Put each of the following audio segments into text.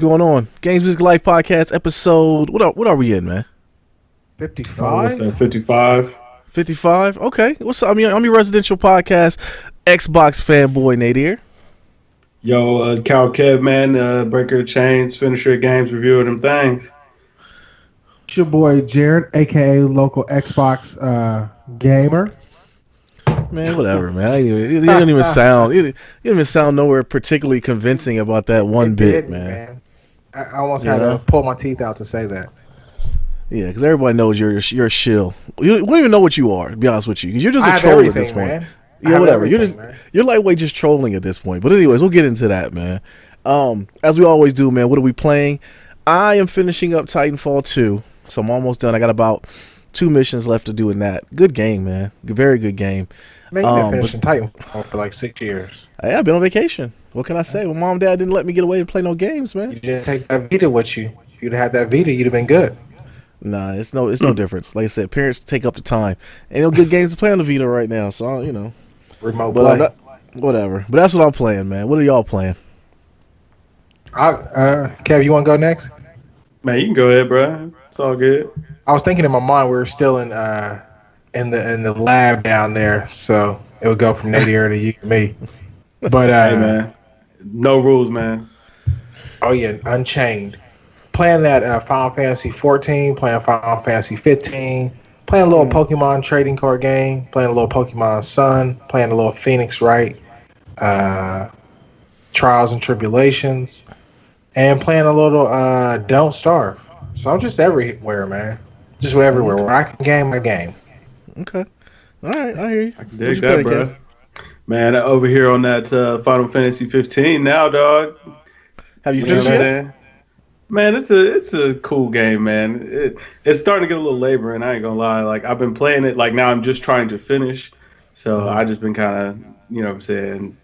going on? Games Music Life podcast episode. What are we in, man? 55. 55. 55. Okay. What's up? I'm your residential podcast Xbox fanboy Nadir. Yo, Cal Kev, man, breaker of chains, finisher of games, reviewer of them things. It's your boy Jared, aka local Xbox gamer. Man, whatever, man. You don't even sound. You don't even sound nowhere particularly convincing about that one bit, man. I almost had to pull my teeth out to say that. Yeah, because everybody knows you're a shill. You don't even know what you are, to be honest with you. Because you're just a troll at this point. Man. Yeah, whatever. You're lightweight, just trolling at this point. But anyways, we'll get into that, man. As we always do, man. What are we playing? I am finishing up Titanfall 2, so I'm almost done. I got about 2 missions left to do in that. Good game, man. Very good game. Man, you've been finishing Titanfall for like 6 years. I've been on vacation. What can I say? Well, mom and dad didn't let me get away and play no games, man. You didn't take that Vita with you. If you'd have had that Vita, you'd have been good. Nah, it's no difference. Like I said, parents take up the time. Ain't no good games to play on the Vita right now, so remote play. Whatever. But that's what I'm playing, man. What are y'all playing? Kev, you want to go next? Man, you can go ahead, bro. It's all good. I was thinking in my mind we were still in the lab down there, so it would go from Nadir to you to me. But hey, man, no rules, man. Oh yeah, Unchained. Playing that Final Fantasy 14, playing Final Fantasy 15, playing a little Pokemon trading card game, playing a little Pokemon Sun, playing a little Phoenix Wright, Trials and Tribulations, and playing a little Don't Starve. So I'm just everywhere, man. Just everywhere. Where I can game my game. Okay. All right, I hear you. I can dig that, bro. Kev? Man, over here on that Final Fantasy 15 now, dog. Have you finished it? Man, it's a cool game, man. It's starting to get a little laboring. I ain't gonna lie. Like I've been playing it. Like now I'm just trying to finish. So I just been kind of, you know what I'm saying,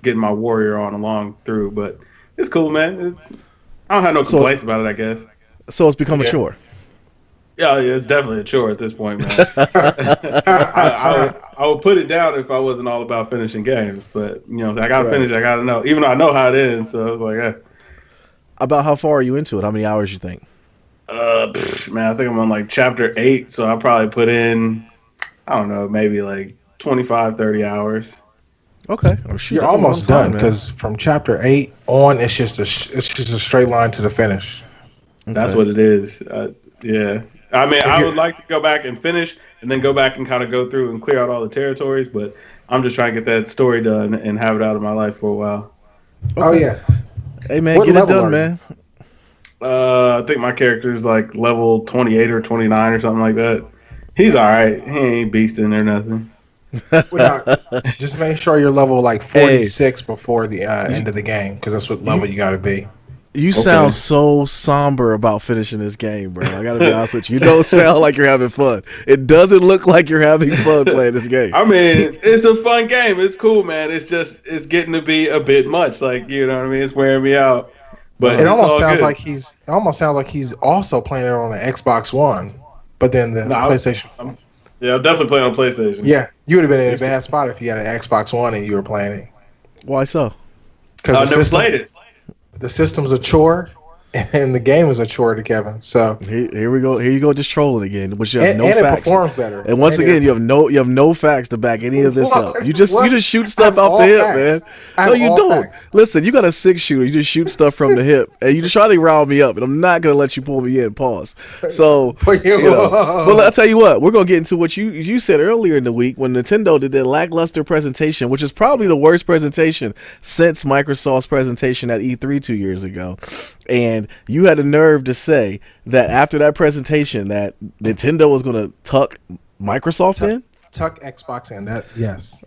getting my warrior on along through. But it's cool, man. I don't have no complaints about it, I guess. So it's become a chore. Yeah, it's definitely a chore at this point, man. I would put it down if I wasn't all about finishing games. But, I got to finish it. I got to know. Even though I know how it ends. So I was like, hey. About how far are you into it? How many hours you think? Man, I think I'm on like chapter 8. So I probably put in, I don't know, maybe like 25, 30 hours. Okay. Oh, shoot, you're almost done because from chapter 8 on, it's just a straight line to the finish. Okay. That's what it is. Yeah. I mean, I would like to go back and finish and then go back and kind of go through and clear out all the territories, but I'm just trying to get that story done and have it out of my life for a while. Okay. Oh, yeah. Hey, man, get it done, man. I think my character is like level 28 or 29 or something like that. He's all right. He ain't beasting or nothing. Just make sure you're level like 46 before the end of the game because that's what level you got to be. You sound so somber about finishing this game, bro. I gotta be honest with you. You don't sound like you're having fun. It doesn't look like you're having fun playing this game. I mean, it's a fun game. It's cool, man. It's getting to be a bit much. Like, you know what I mean? It's wearing me out. But it almost sounds like he's also playing it on the Xbox One, but then the PlayStation. I'm definitely playing on PlayStation. Yeah, you would have been in a bad spot if you had an Xbox One and you were playing it. Why so? Because I never played it. The system's a chore, and the game is a chore to Kevin. So here we go. Here you go, just trolling again. Which you have no facts. It performs better. And once again, you have no facts to back any of this up. You just shoot stuff off the hip, man. No, you don't. Listen, you got a 6-shooter. You just shoot stuff from the hip, and you just try to rile me up, and I'm not gonna let you pull me in. Pause. So, but I'll tell you what, we're gonna get into what you said earlier in the week when Nintendo did their lackluster presentation, which is probably the worst presentation since Microsoft's presentation at E3 2 years ago. And you had the nerve to say that after that presentation that Nintendo was going to tuck Microsoft in? Tuck Xbox in. That, yes.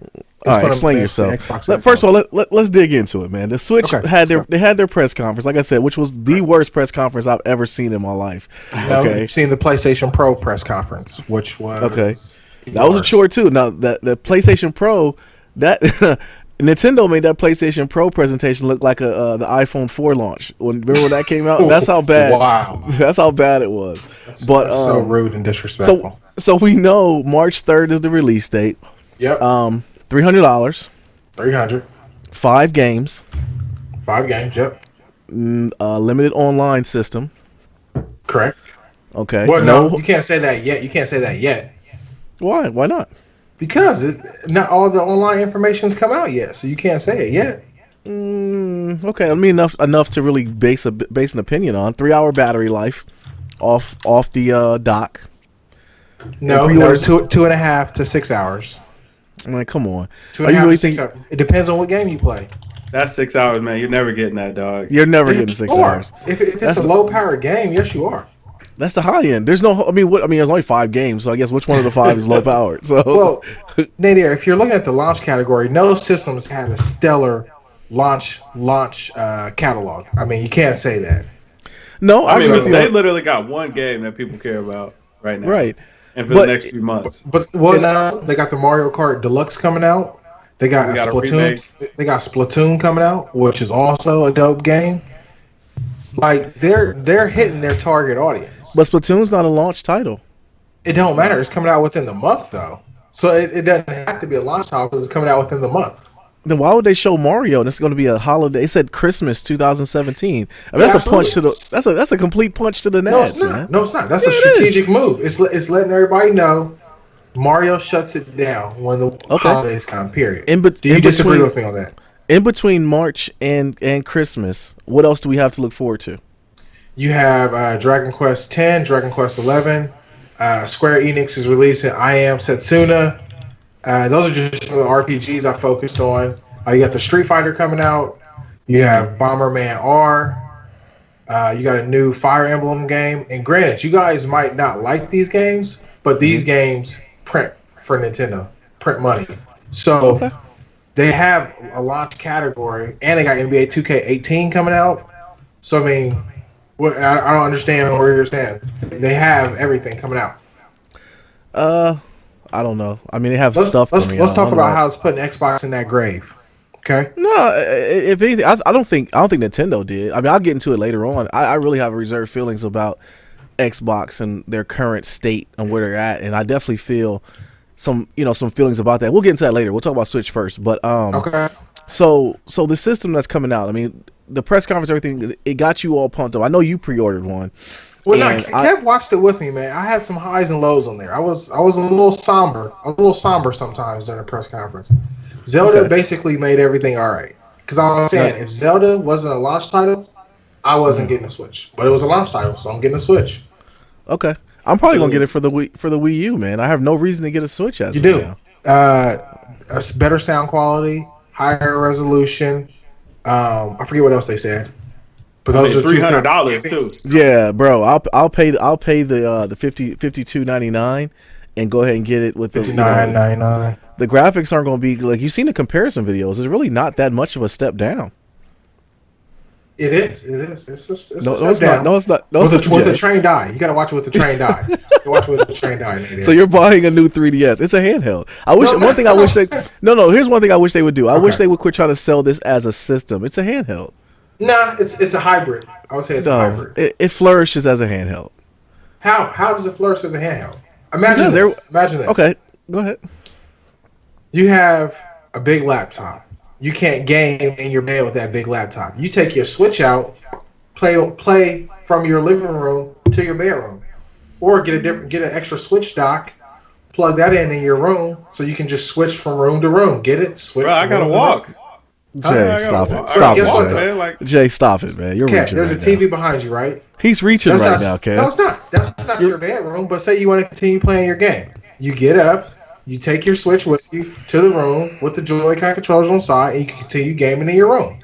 All right, explain yourself. First of all, let's dig into it, man. The Switch had their press conference, like I said, which was the worst press conference I've ever seen in my life. Okay, you've seen the PlayStation Pro press conference, which was that was a chore too. Now the PlayStation Pro, that Nintendo made that PlayStation Pro presentation look like the iPhone 4 launch. Remember when that came out? That's how bad. Wow, that's how bad it was. That's so rude and disrespectful. So we know March 3rd is the release date. Yep. $300. 300. 5 games. 5 games. Yep. Limited online system. Correct. Okay. Well, no, you can't say that yet. You can't say that yet. Why? Why not? Because not all the online information's come out yet, so you can't say it yet. Okay, I mean enough to really base an opinion on. 3-hour battery life, off the dock. No, 2.5 to 6 hours. I mean, come on. 2.5 to 6 hours. It depends on what game you play. That's 6 hours, man. You're never getting that, dog. You're never getting 6 hours. If it's a low power game, yes, you are. That's the high end. There's no. I mean, there's only 5 games, so I guess which one of the 5 is low powered? So, well, Nadir, if you're looking at the launch category, no systems had a stellar launch catalog. I mean, you can't say that. No, I mean, they literally got one game that people care about right now, right? And for the next few months. Now they got the Mario Kart Deluxe coming out. They got Splatoon. They got Splatoon coming out, which is also a dope game. Like they're hitting their target audience. But Splatoon's not a launch title. It don't matter. It's coming out within the month though, so it doesn't have to be a launch title because it's coming out within the month. Then why would they show Mario? And it's going to be a holiday. It said Christmas 2017. I mean, that's a punch to the. That's a complete punch to the nads, man. No, it's not. That's a strategic move. It's letting everybody know Mario shuts it down when the holidays come. Period. Do you disagree with me on that? In between March and Christmas, what else do we have to look forward to? You have Dragon Quest X, Dragon Quest XI. Square Enix is releasing I Am Setsuna. Those are just some of the RPGs I focused on. You got the Street Fighter coming out. You have Bomberman R. You got a new Fire Emblem game. And granted, you guys might not like these games, but these games print for Nintendo, print money. So they have a launch category, and they got NBA 2K18 coming out. So, I mean, I don't understand where you're saying. They have everything coming out. I don't know. I mean, they have stuff coming out. Let's talk about how it's putting Xbox in that grave. Okay. No, if anything, I don't think Nintendo did. I mean, I'll get into it later on. I really have reserved feelings about Xbox and their current state and where they're at, and I definitely feel some feelings about that. We'll get into that later. We'll talk about Switch first. But okay. So the system that's coming out. I mean, the press conference, everything, it got you all pumped up. I know you pre-ordered one. Well, Kev watched it with me, man. I had some highs and lows on there. I was a little somber. I was a little somber sometimes during the press conference. Zelda basically made everything all right. Because I'm saying, if Zelda wasn't a launch title, I wasn't getting a Switch. But it was a launch title, so I'm getting a Switch. Okay. I'm probably gonna get it for the Wii U, man. I have no reason to get a Switch as of now. A better sound quality, higher resolution. I forget what else they said. But those are $300 too. Yeah, bro. I'll pay the $52.99 and go ahead and get it with the $59.99. The graphics aren't going to be like you've seen the comparison videos. It's really not that much of a step down. It is. It's a step down. No, it's not. With the trained eye. You got to watch it with the trained eye. So you're buying a new 3DS. It's a handheld. Here's one thing I wish they would do. I wish they would quit trying to sell this as a system. It's a handheld. Nah, it's a hybrid. I would say it's a hybrid. It flourishes as a handheld. How does it flourish as a handheld? Imagine this. Okay, go ahead. You have a big laptop. You can't game in your bed with that big laptop. You take your Switch out, play from your living room to your bedroom, or get an extra Switch dock, plug that in your room, so you can just switch from room to room. Get it? Switch. Bro, I gotta walk. Jay, stop it. Stop it, Jay. Stop it, man. You're reaching there's a TV behind you, right? He's reaching right now, Kev. No, it's not. That's not your bedroom, but say you want to continue playing your game. You get up, you take your Switch with you to the room with the Joy-Con controllers on side, and you can continue gaming in your room.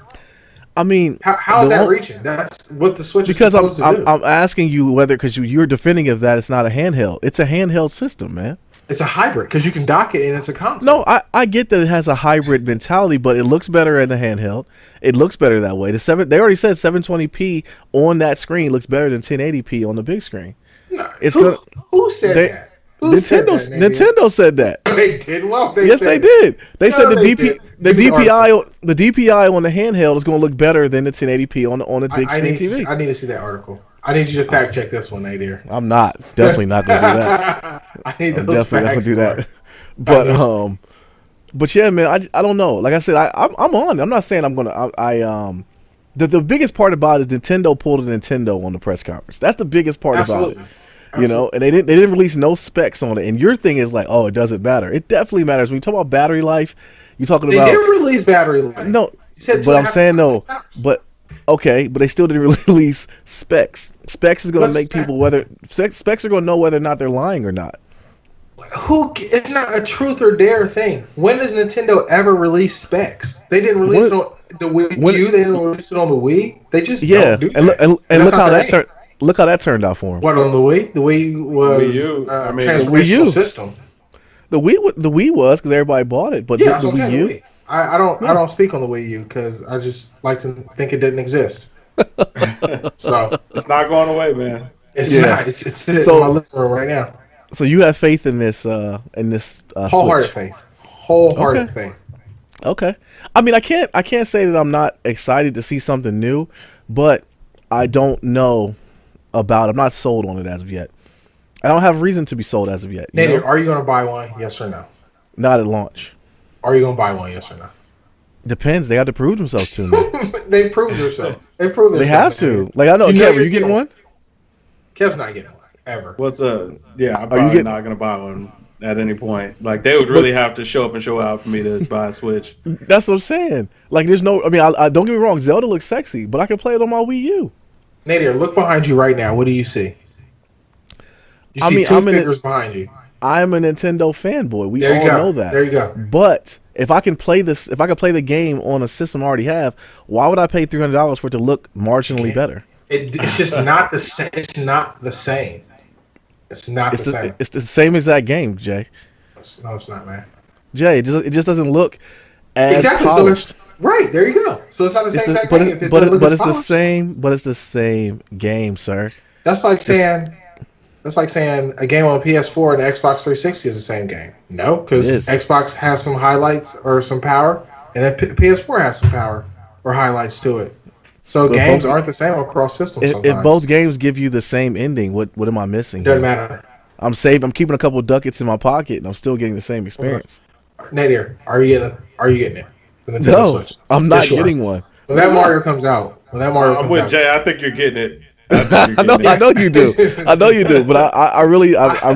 I mean, how is that reaching? That's what the Switch is supposed to do. I'm asking you whether, because you're defending it that it's not a handheld. It's a handheld system, man. It's a hybrid because you can dock it and it's a console. No, I get that it has a hybrid mentality, but it looks better in the handheld. It looks better that way. They already said 720p on that screen looks better than 1080p on the big screen. No, who said that? Nintendo said that. They did. Well, yes, they did. They said the DPI on the handheld is going to look better than the 1080p on the big screen TV. I need to see that article. I need you to fact check this one, Nadir. I'm definitely not going to do that. I need those facts. Definitely not going to do that. But yeah, man, I don't know. Like I said, I'm on. I'm not saying I'm gonna. The biggest part about it is Nintendo pulled a Nintendo on the press conference. That's the biggest part about it. You know, and they didn't release no specs on it. And your thing is like, oh, it doesn't matter. It definitely matters. When you talk about battery life, you're talking about. They did release battery life. No, but I'm saying no. But okay, but they still didn't release specs. Specs is going to make people specs are going to know whether or not they're lying or not. It's not a truth or dare thing. When does Nintendo ever release specs? They didn't release it on the Wii U. They didn't release it on the Wii. They just don't do that. And look how that turned. Look how that turned out for him. What on the Wii? The Wii was transformational system. The Wii was because everybody bought it, but yeah, the Wii U. I don't speak on the Wii U because I just like to think it didn't exist. So it's not going away, man. It's not. It's in my living room right now. So you have faith in this wholehearted faith. Wholehearted faith. Okay. I mean, I can't say that I'm not excited to see something new, but I don't know about. I'm not sold on it as of yet. I don't have reason to be sold as of yet. Nadir, are you going to buy one? Yes or no? Not at launch. Are you going to buy one? Yes or no? Depends. They have to prove themselves to me. They proved themselves. They have to. Like I know. Kev, are you getting one? Kev's not getting one ever. What's up? Yeah, I'm probably not going to buy one at any point. Like they would really have to show up and show out for me to buy a Switch. That's what I'm saying. Like there's no. I mean, I don't get me wrong. Zelda looks sexy, but I can play it on my Wii U. Nadir, look behind you right now. What do you see? You see two figures behind you. I'm a Nintendo fanboy. We all know that. There you go. But if I can play the game on a system I already have, why would I pay $300 for it to look marginally better? It's just not the same. It's not the same. It's the same exact game, Jay. No, it's not, man. Jay, it just doesn't look as polished. So right, there you go. So it's not the same exact game. But it's the same. But it's the same game, sir. That's like saying a game on PS4 and Xbox 360 is the same game. No, because Xbox has some highlights or some power, and then PS4 has some power or highlights to it. So games aren't the same across systems. If both games give you the same ending, what am I missing? Doesn't matter. I'm keeping a couple ducats in my pocket, and I'm still getting the same experience. Nadir, are you getting it? No, Switch? I'm not getting one. When that Mario comes out, I'm with Jay. I think you're getting it. I know you do. But I'm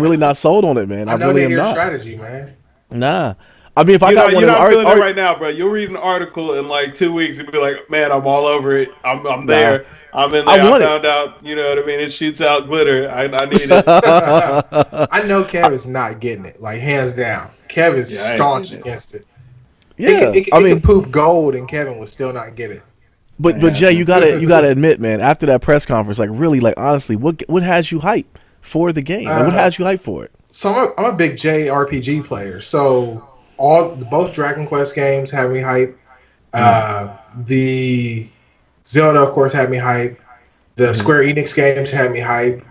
really not sold on it, man. I really am not. Strategy, man. Nah. I mean, if I got one, you're not feeling it right now, bro. You'll read an article in like 2 weeks and be like, "Man, I'm all over it. I'm there. I'm in there. I found out. You know what I mean? It shoots out glitter. I need it." I know Kev is not getting it, like hands down. Kev is staunch against it. Yeah, it can poop gold, and Kevin would still not get it. But Jay, you gotta admit, man. After that press conference, like really, like honestly, what has you hype for the game? Like, what has you hype for it? So I'm a big JRPG player. So both Dragon Quest games have me hype. The Zelda, of course, had me hype. The Square Enix games had me hype.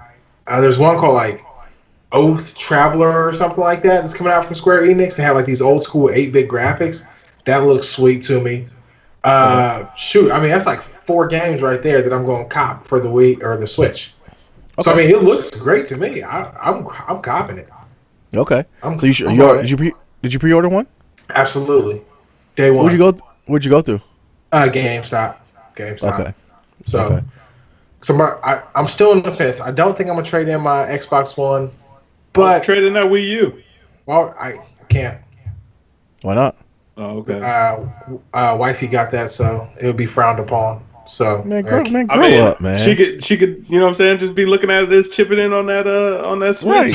There's one called like Oath Traveler or something like that that's coming out from Square Enix. They have like these old school 8-bit graphics. That looks sweet to me. Shoot, I mean that's like 4 games right there that I'm going to cop for the Wii or the Switch. Okay. So I mean it looks great to me. I'm copping it. Okay. Did you pre-order one? Absolutely. Day one. Where'd you go through? GameStop. Okay. So I'm still on the fence. I don't think I'm gonna trade in my Xbox One, but trade in that Wii U. Well, I can't. Why not? Oh, okay. Wifey got that, so it'll be frowned upon. So man, grow up, man. She could, you know what I'm saying, just be looking at it as chipping in on that Switch. Right.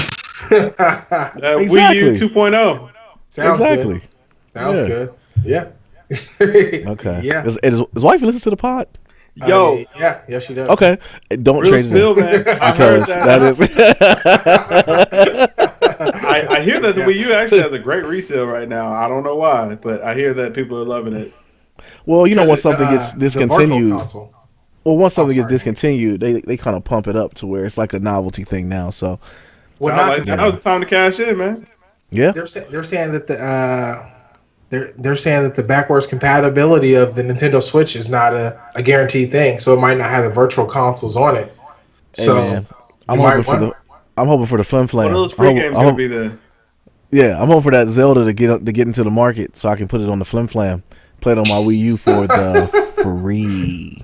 Wii U 2.0. Sounds exactly. Good. Sounds good. Yeah. Okay. Yeah. Is wife listen to the pod? Yo. Yeah, she does. Okay. Don't Real trade spill, it man. because that is. I hear that the Wii U actually has a great resale right now. I don't know why, but I hear that people are loving it. Well, you know when something gets discontinued. Well, once something gets discontinued, they kind of pump it up to where it's like a novelty thing now. So, now's the time to cash in, man. Yeah, they're saying that they're saying that the backwards compatibility of the Nintendo Switch is not a guaranteed thing, so it might not have the virtual consoles on it. So hey, I'm hoping for the flim flam. One of those free games gonna be the. Yeah, I'm hoping for that Zelda to get into the market so I can put it on the flim flam. Played on my Wii U for the free.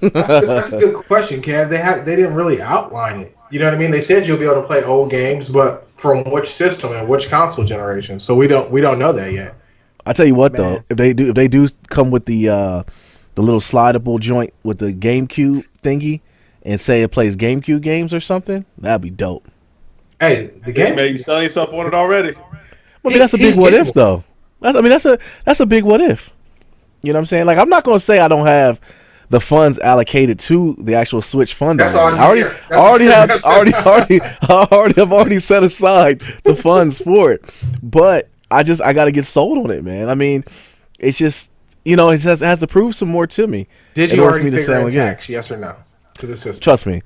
That's a good question, Kev. They didn't really outline it. You know what I mean? They said you'll be able to play old games, but from which system and which console generation? So we don't know that yet. I tell you what, though, if they do come with the little slidable joint with the GameCube thingy and say it plays GameCube games or something, that'd be dope. Hey, the game. Maybe you selling yourself on it already. Well, that's a big what if, though. That's a big what if. You know what I'm saying? Like, I'm not gonna say I don't have the funds allocated to the actual Switch fund. That's I already set aside the funds for it, but I got to get sold on it, man. I mean, it's just, it has to prove some more to me. Did you already figure in tax? Yes or no to the system? Trust me,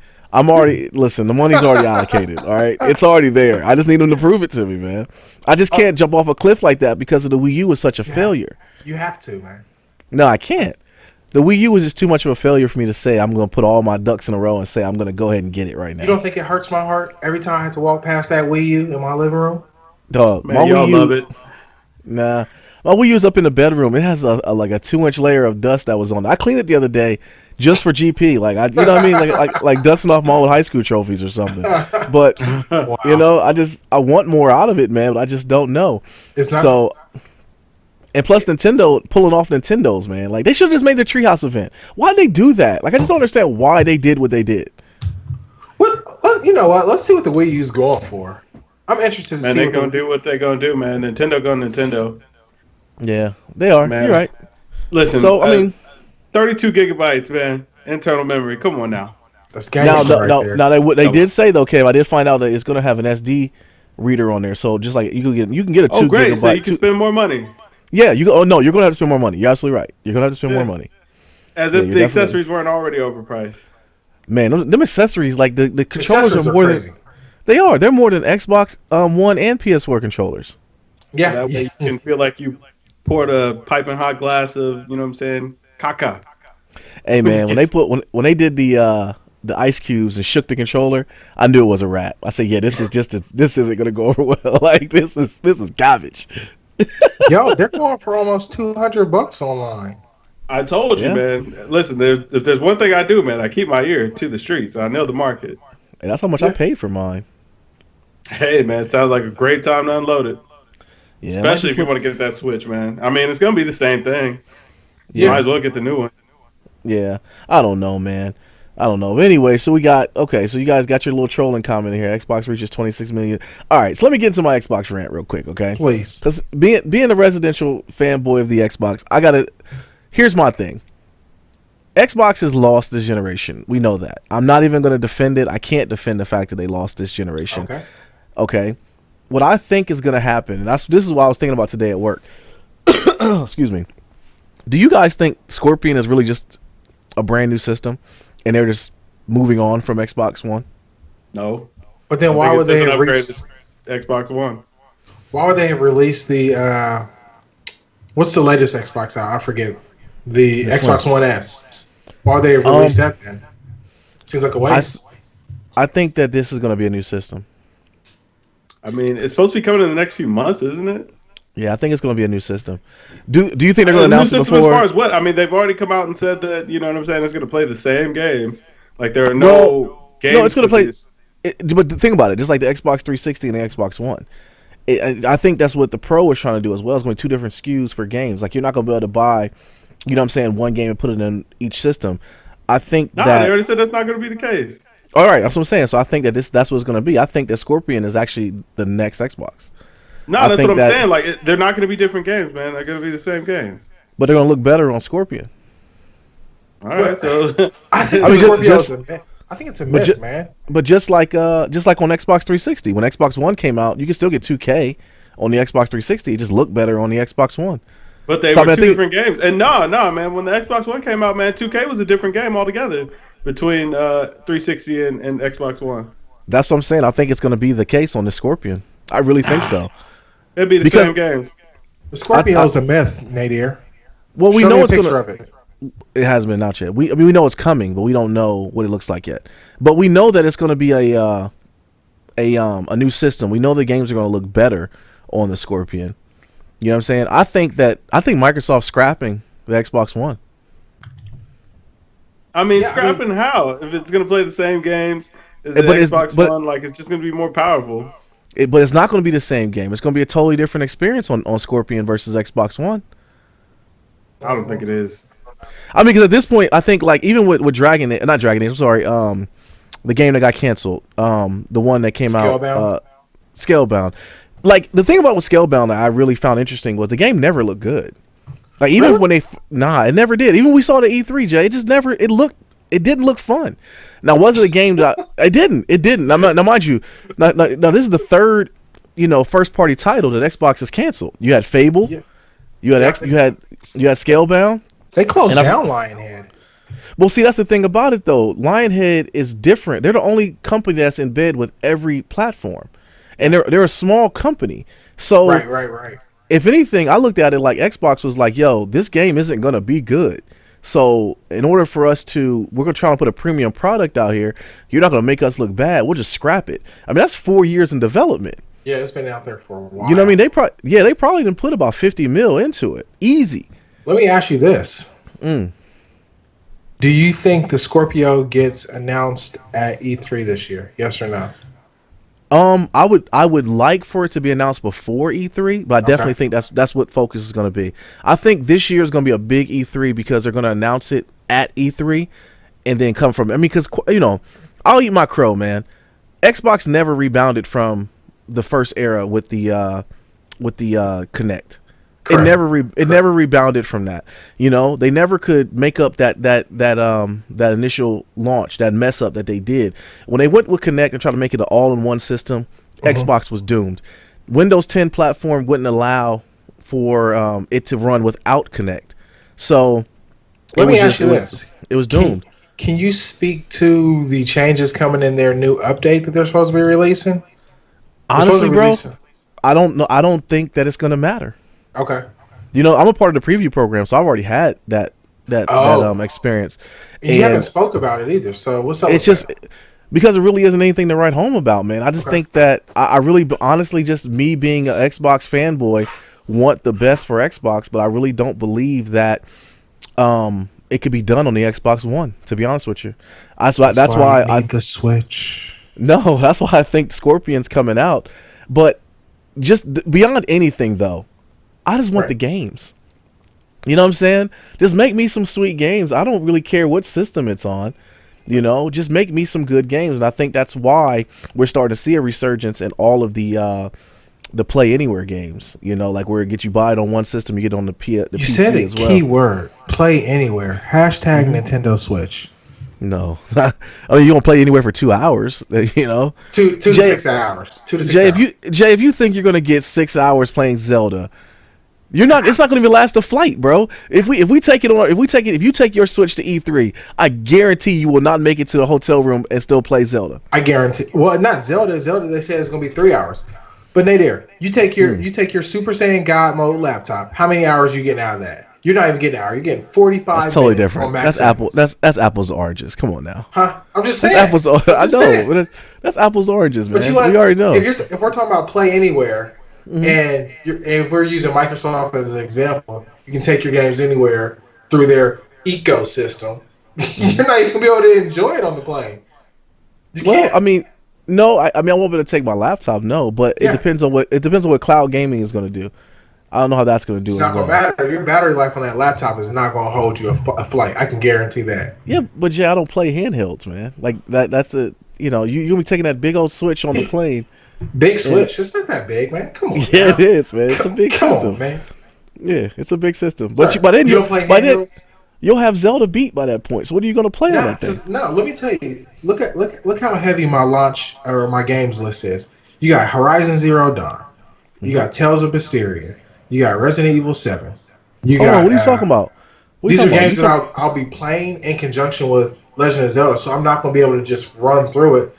listen. The money's already allocated. All right, it's already there. I just need them to prove it to me, man. I just can't jump off a cliff like that because of the Wii U was such a failure. You have to, man. No, I can't. The Wii U was just too much of a failure for me to say I'm going to put all my ducks in a row and say I'm going to go ahead and get it right now. You don't think it hurts my heart every time I have to walk past that Wii U in my living room? Dog, man, y'all love it. Nah, my Wii U is up in the bedroom. It has a 2-inch layer of dust that was on it. I cleaned it the other day just for GP. Like, you know what I mean? Like dusting off my old high school trophies or something. But, wow. I want more out of it, man, but I just don't know. It's not. So, and plus Nintendo pulling off Nintendos, man. Like, they should have just made the Treehouse event. Why'd they do that? Like, I just don't understand why they did what they did. Well, you know what? Let's see what the Wii U's going for. I'm interested to see. Man, they're going to do what they're going to do, man. Nintendo going Nintendo. Yeah, they are. Man. You're right. Listen, so, I mean, 32 gigabytes, man. Internal memory. Come on now. That's there. Now they did say, though, Kev, I did find out that it's going to have an SD reader on there. So, just like you can get a 2 gigabyte. So you can spend more money. Yeah, you're going to have to spend more money. You're absolutely right. You're going to have to spend more money. As if the accessories weren't already overpriced. Man, them accessories, like the controllers are more crazy. than they are. They're more than Xbox One and PS4 controllers. Yeah, that way you can feel like you poured a piping hot glass of, you know what I'm saying, caca. Hey man, when they did the ice cubes and shook the controller, I knew it was a wrap. I said, yeah, this isn't gonna go over well. Like this is garbage. Yo, they're going for almost $200 online. I told you, man. Listen, if there's one thing I do, man, I keep my ear to the streets. I know the market. And that's how much I paid for mine. Hey, man, sounds like a great time to unload it. Yeah, especially if you want to get that Switch, man. I mean, it's gonna be the same thing. Yeah. You might as well get the new one. Yeah, I don't know, man. I don't know. But anyway, so you guys got your little trolling comment here. Xbox reaches 26 million. All right, so let me get into my Xbox rant real quick, okay? Please. Because being a residential fanboy of the Xbox, here's my thing. Xbox has lost this generation. We know that. I'm not even going to defend it. I can't defend the fact that they lost this generation. Okay. What I think is going to happen, and this is what I was thinking about today at work. Excuse me. Do you guys think Scorpion is really just a brand new system, and they're just moving on from Xbox One? No. But then why would they have released Xbox One? Why would they have released the what's the latest Xbox out? I forget. The Xbox One S. Why would they have released that then? Seems like a waste. I think that this is going to be a new system. I mean, it's supposed to be coming in the next few months, isn't it? Yeah, I think it's going to be a new system. Do you think they're going to announce it before? As far as what? I mean, they've already come out and said that, you know what I'm saying, it's going to play the same games. Like, there are no games. No, it's going to play. But think about it. Just like the Xbox 360 and the Xbox One. I think that's what the Pro is trying to do as well. It's going to be 2 different SKUs for games. Like, you're not going to be able to buy, you know what I'm saying, one game and put it in each system. I think that. They already said that's not going to be the case. All right, that's what I'm saying. So I think that that's what it's going to be. I think that Scorpion is actually the next Xbox. No, that's what I'm saying. Like, they're not going to be different games, man. They're going to be the same games. But they're going to look better on Scorpion. All right, so I think it's a myth, man. But just like on Xbox 360, when Xbox One came out, you can still get 2K on the Xbox 360. It just looked better on the Xbox One. But they were two different games. And no, man. When the Xbox One came out, man, 2K was a different game altogether between 360 and Xbox One. That's what I'm saying. I think it's going to be the case on the Scorpion. I really think so. It'd be the same games. The Scorpio is a myth, Nadir. Well, we know it's going to. It hasn't been out yet. We know it's coming, but we don't know what it looks like yet. But we know that it's going to be a new system. We know the games are going to look better on the Scorpion. You know what I'm saying? I think Microsoft's scrapping the Xbox One. I mean, scrapping how? If it's going to play the same games as the Xbox One, like it's just going to be more powerful. But it's not going to be the same game. It's going to be a totally different experience on Scorpion versus Xbox One. I don't think it is. I mean, because at this point, I think like even with Dragon Age, not Dragon Age, I'm sorry, the game that got canceled, the one that came out, Scalebound. Like the thing about with Scalebound that I really found interesting was the game never looked good. Like even when it never did. Even when we saw the E3, Jay, it didn't look fun. Now was it a game that it didn't. Now mind you, now this is the third, first party title that Xbox has canceled. You had Fable, you had Scalebound. They closed down Lionhead. Well, see, that's the thing about it, though. Lionhead is different. They're the only company that's in bed with every platform, and they're a small company. So, right. If anything, I looked at it like Xbox was like, "Yo, this game isn't gonna be good. So, in order for us we're gonna try to put a premium product out here. You're not gonna make us look bad. We'll just scrap it." I mean, that's 4 years in development. Yeah, it's been out there for a while. You know what I mean? They probably didn't put about 50 mil into it, easy. Let me ask you this. Do you think the Scorpio gets announced at E3 this year? Yes or no? I would like for it to be announced before E3, but I definitely think that's what focus is going to be. I think this year is going to be a big E3 because they're going to announce it at E3 and then come from. I mean, because I'll eat my crow, man. Xbox never rebounded from the first era with the Kinect. Correct. It never rebounded from that. They never could make up that initial launch, that mess up that they did. When they went with Kinect and tried to make it an all-in-one system, Xbox was doomed. Windows 10 platform wouldn't allow for it to run without Kinect. So let me ask you this: it was doomed. Can you speak to the changes coming in their new update that they're supposed to be releasing? Honestly, bro, I don't know. I don't think that it's going to matter. Okay. I'm a part of the preview program, so I've already had that experience. And you haven't spoke about it either. So what's up? It's just because it really isn't anything to write home about, man. I just think that I really, honestly, just me being an Xbox fanboy, want the best for Xbox, but I really don't believe that it could be done on the Xbox One. To be honest with you, that's why I need the Switch. No, that's why I think Scorpion's coming out. But just beyond anything, though, I just want the games. You know what I'm saying? Just make me some sweet games. I don't really care what system it's on. Just make me some good games. And I think that's why we're starting to see a resurgence in all of the Play Anywhere games. Like where it gets you buy it on one system, you get it on the PC you said it, as well. Keyword, Play Anywhere. Hashtag Nintendo Switch. No. I mean, you don't play anywhere for 2 hours, 2 to 6 hours. 2 to 6 Jay, hours. If you think you're going to get 6 hours playing Zelda, it's not going to even last a flight, bro. If you take your Switch to E3, I guarantee you will not make it to the hotel room and still play Zelda. I guarantee. Well, not Zelda. Zelda, they said it's going to be 3 hours. But Nadir, you take your Super Saiyan God mode laptop. How many hours are you getting out of that? You're not even getting an hour. You're getting 45 That's totally minutes different. on max That's apples to oranges. Come on now. Huh? I'm just saying. That's apples. I know. But that's apples to oranges, man. We already know. If we're talking about Play Anywhere, and if we're using Microsoft as an example, you can take your games anywhere through their ecosystem. You're not even gonna be able to enjoy it on the plane. I mean, no. I won't be able to take my laptop. No, but it depends on what cloud gaming is going to do. I don't know how that's going to do. It's not going to matter. Your battery life on that laptop is not going to hold you a flight. I can guarantee that. Yeah, but Jay, I don't play handhelds, man. Like that. That's you'll be taking that big old Switch on the plane. Big Switch. It's not that big, man. Come on. Yeah, it is, man. It's a big system. Come on, man. Yeah, it's a big system. But by then you'll have Zelda beat by that point. So what are you going to play on that thing? No, let me tell you. Look how heavy my launch or my games list is. You got Horizon Zero Dawn. You got Tales of Mysteria. You got Resident Evil 7. What are you talking about? These are games that I'll be playing in conjunction with Legend of Zelda, so I'm not going to be able to just run through it.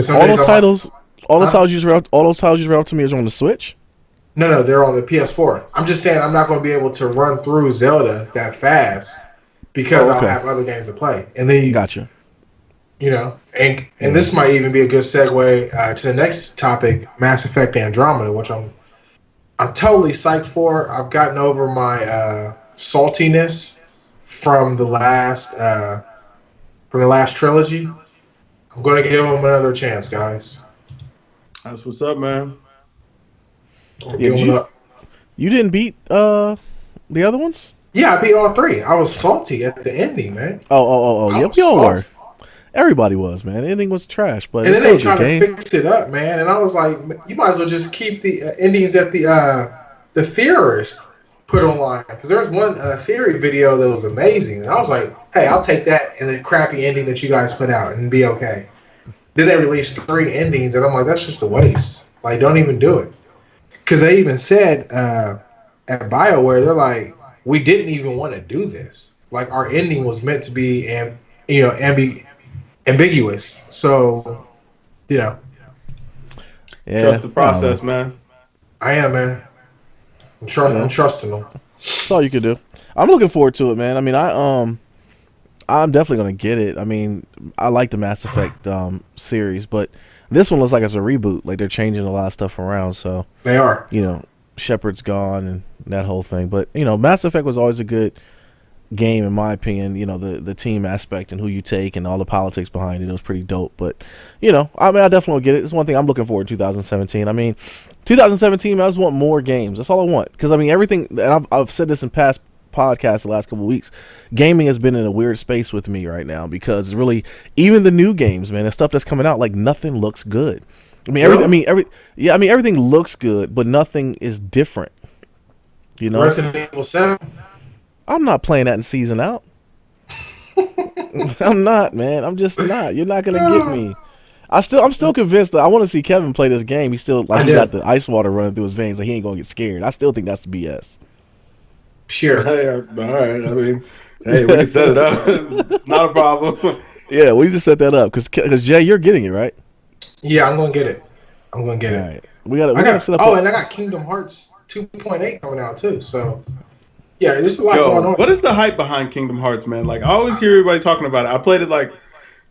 All those titles you just read out to me is on the Switch? No, they're on the PS4. I'm just saying I'm not going to be able to run through Zelda that fast because I'll have other games to play. And then gotcha. And this might even be a good segue to the next topic, Mass Effect Andromeda, which I'm I'm totally psyched for it. I've gotten over my saltiness from the last trilogy. I'm going to give them another chance, guys. That's what's up, man. You didn't beat the other ones? Yeah, I beat all 3. I was salty at the ending, man. Oh. Yep, y'all were. Everybody was, man. The ending was trash, but and then they tried to fix it up, man. And I was like, you might as well just keep the endings that the theorist put online, because there was one theory video that was amazing, and I was like, hey, I'll take that and the crappy ending that you guys put out and be okay. Then they released 3 endings, and I'm like, that's just a waste. Like, don't even do it. Because they even said at BioWare, they're like, we didn't even want to do this. Like, our ending was meant to be, ambiguous. So, yeah. Trust the process, man. I am, man. I'm trusting them. That's all you can do. I'm looking forward to it, man. I mean, I'm definitely gonna get it. I mean, I like the Mass Effect series, but this one looks like it's a reboot. Like they're changing a lot of stuff around. So they are. Shepard's gone and that whole thing. But Mass Effect was always a good game in my opinion. The team aspect and who you take and all the politics behind it was pretty dope. But I definitely will get it. It's one thing I'm looking for in 2017. I mean, 2017, I just want more games. That's all I want. Because everything, and I've said this in past podcasts the last couple of weeks, gaming has been in a weird space with me right now, because really, even the new games, man, the stuff that's coming out, like nothing looks good. Everything looks good, but nothing is different. Resident Evil 7. I'm not playing that in season out. I'm not, man. I'm just not. You're not gonna get me. I'm still convinced that I want to see Kevin play this game. He's still he got the ice water running through his veins, like he ain't gonna get scared. I still think that's the BS. Sure. Hey, all right. I mean, hey, we can set it up. Not a problem. Yeah, we need to set that up because Jay, you're getting it, right? Yeah, I'm gonna get it. All right. We gotta set up. And I got Kingdom Hearts 2.8 coming out too. So yeah, there's a lot going on. What is the hype behind Kingdom Hearts, man? Like I always hear everybody talking about it. I played it like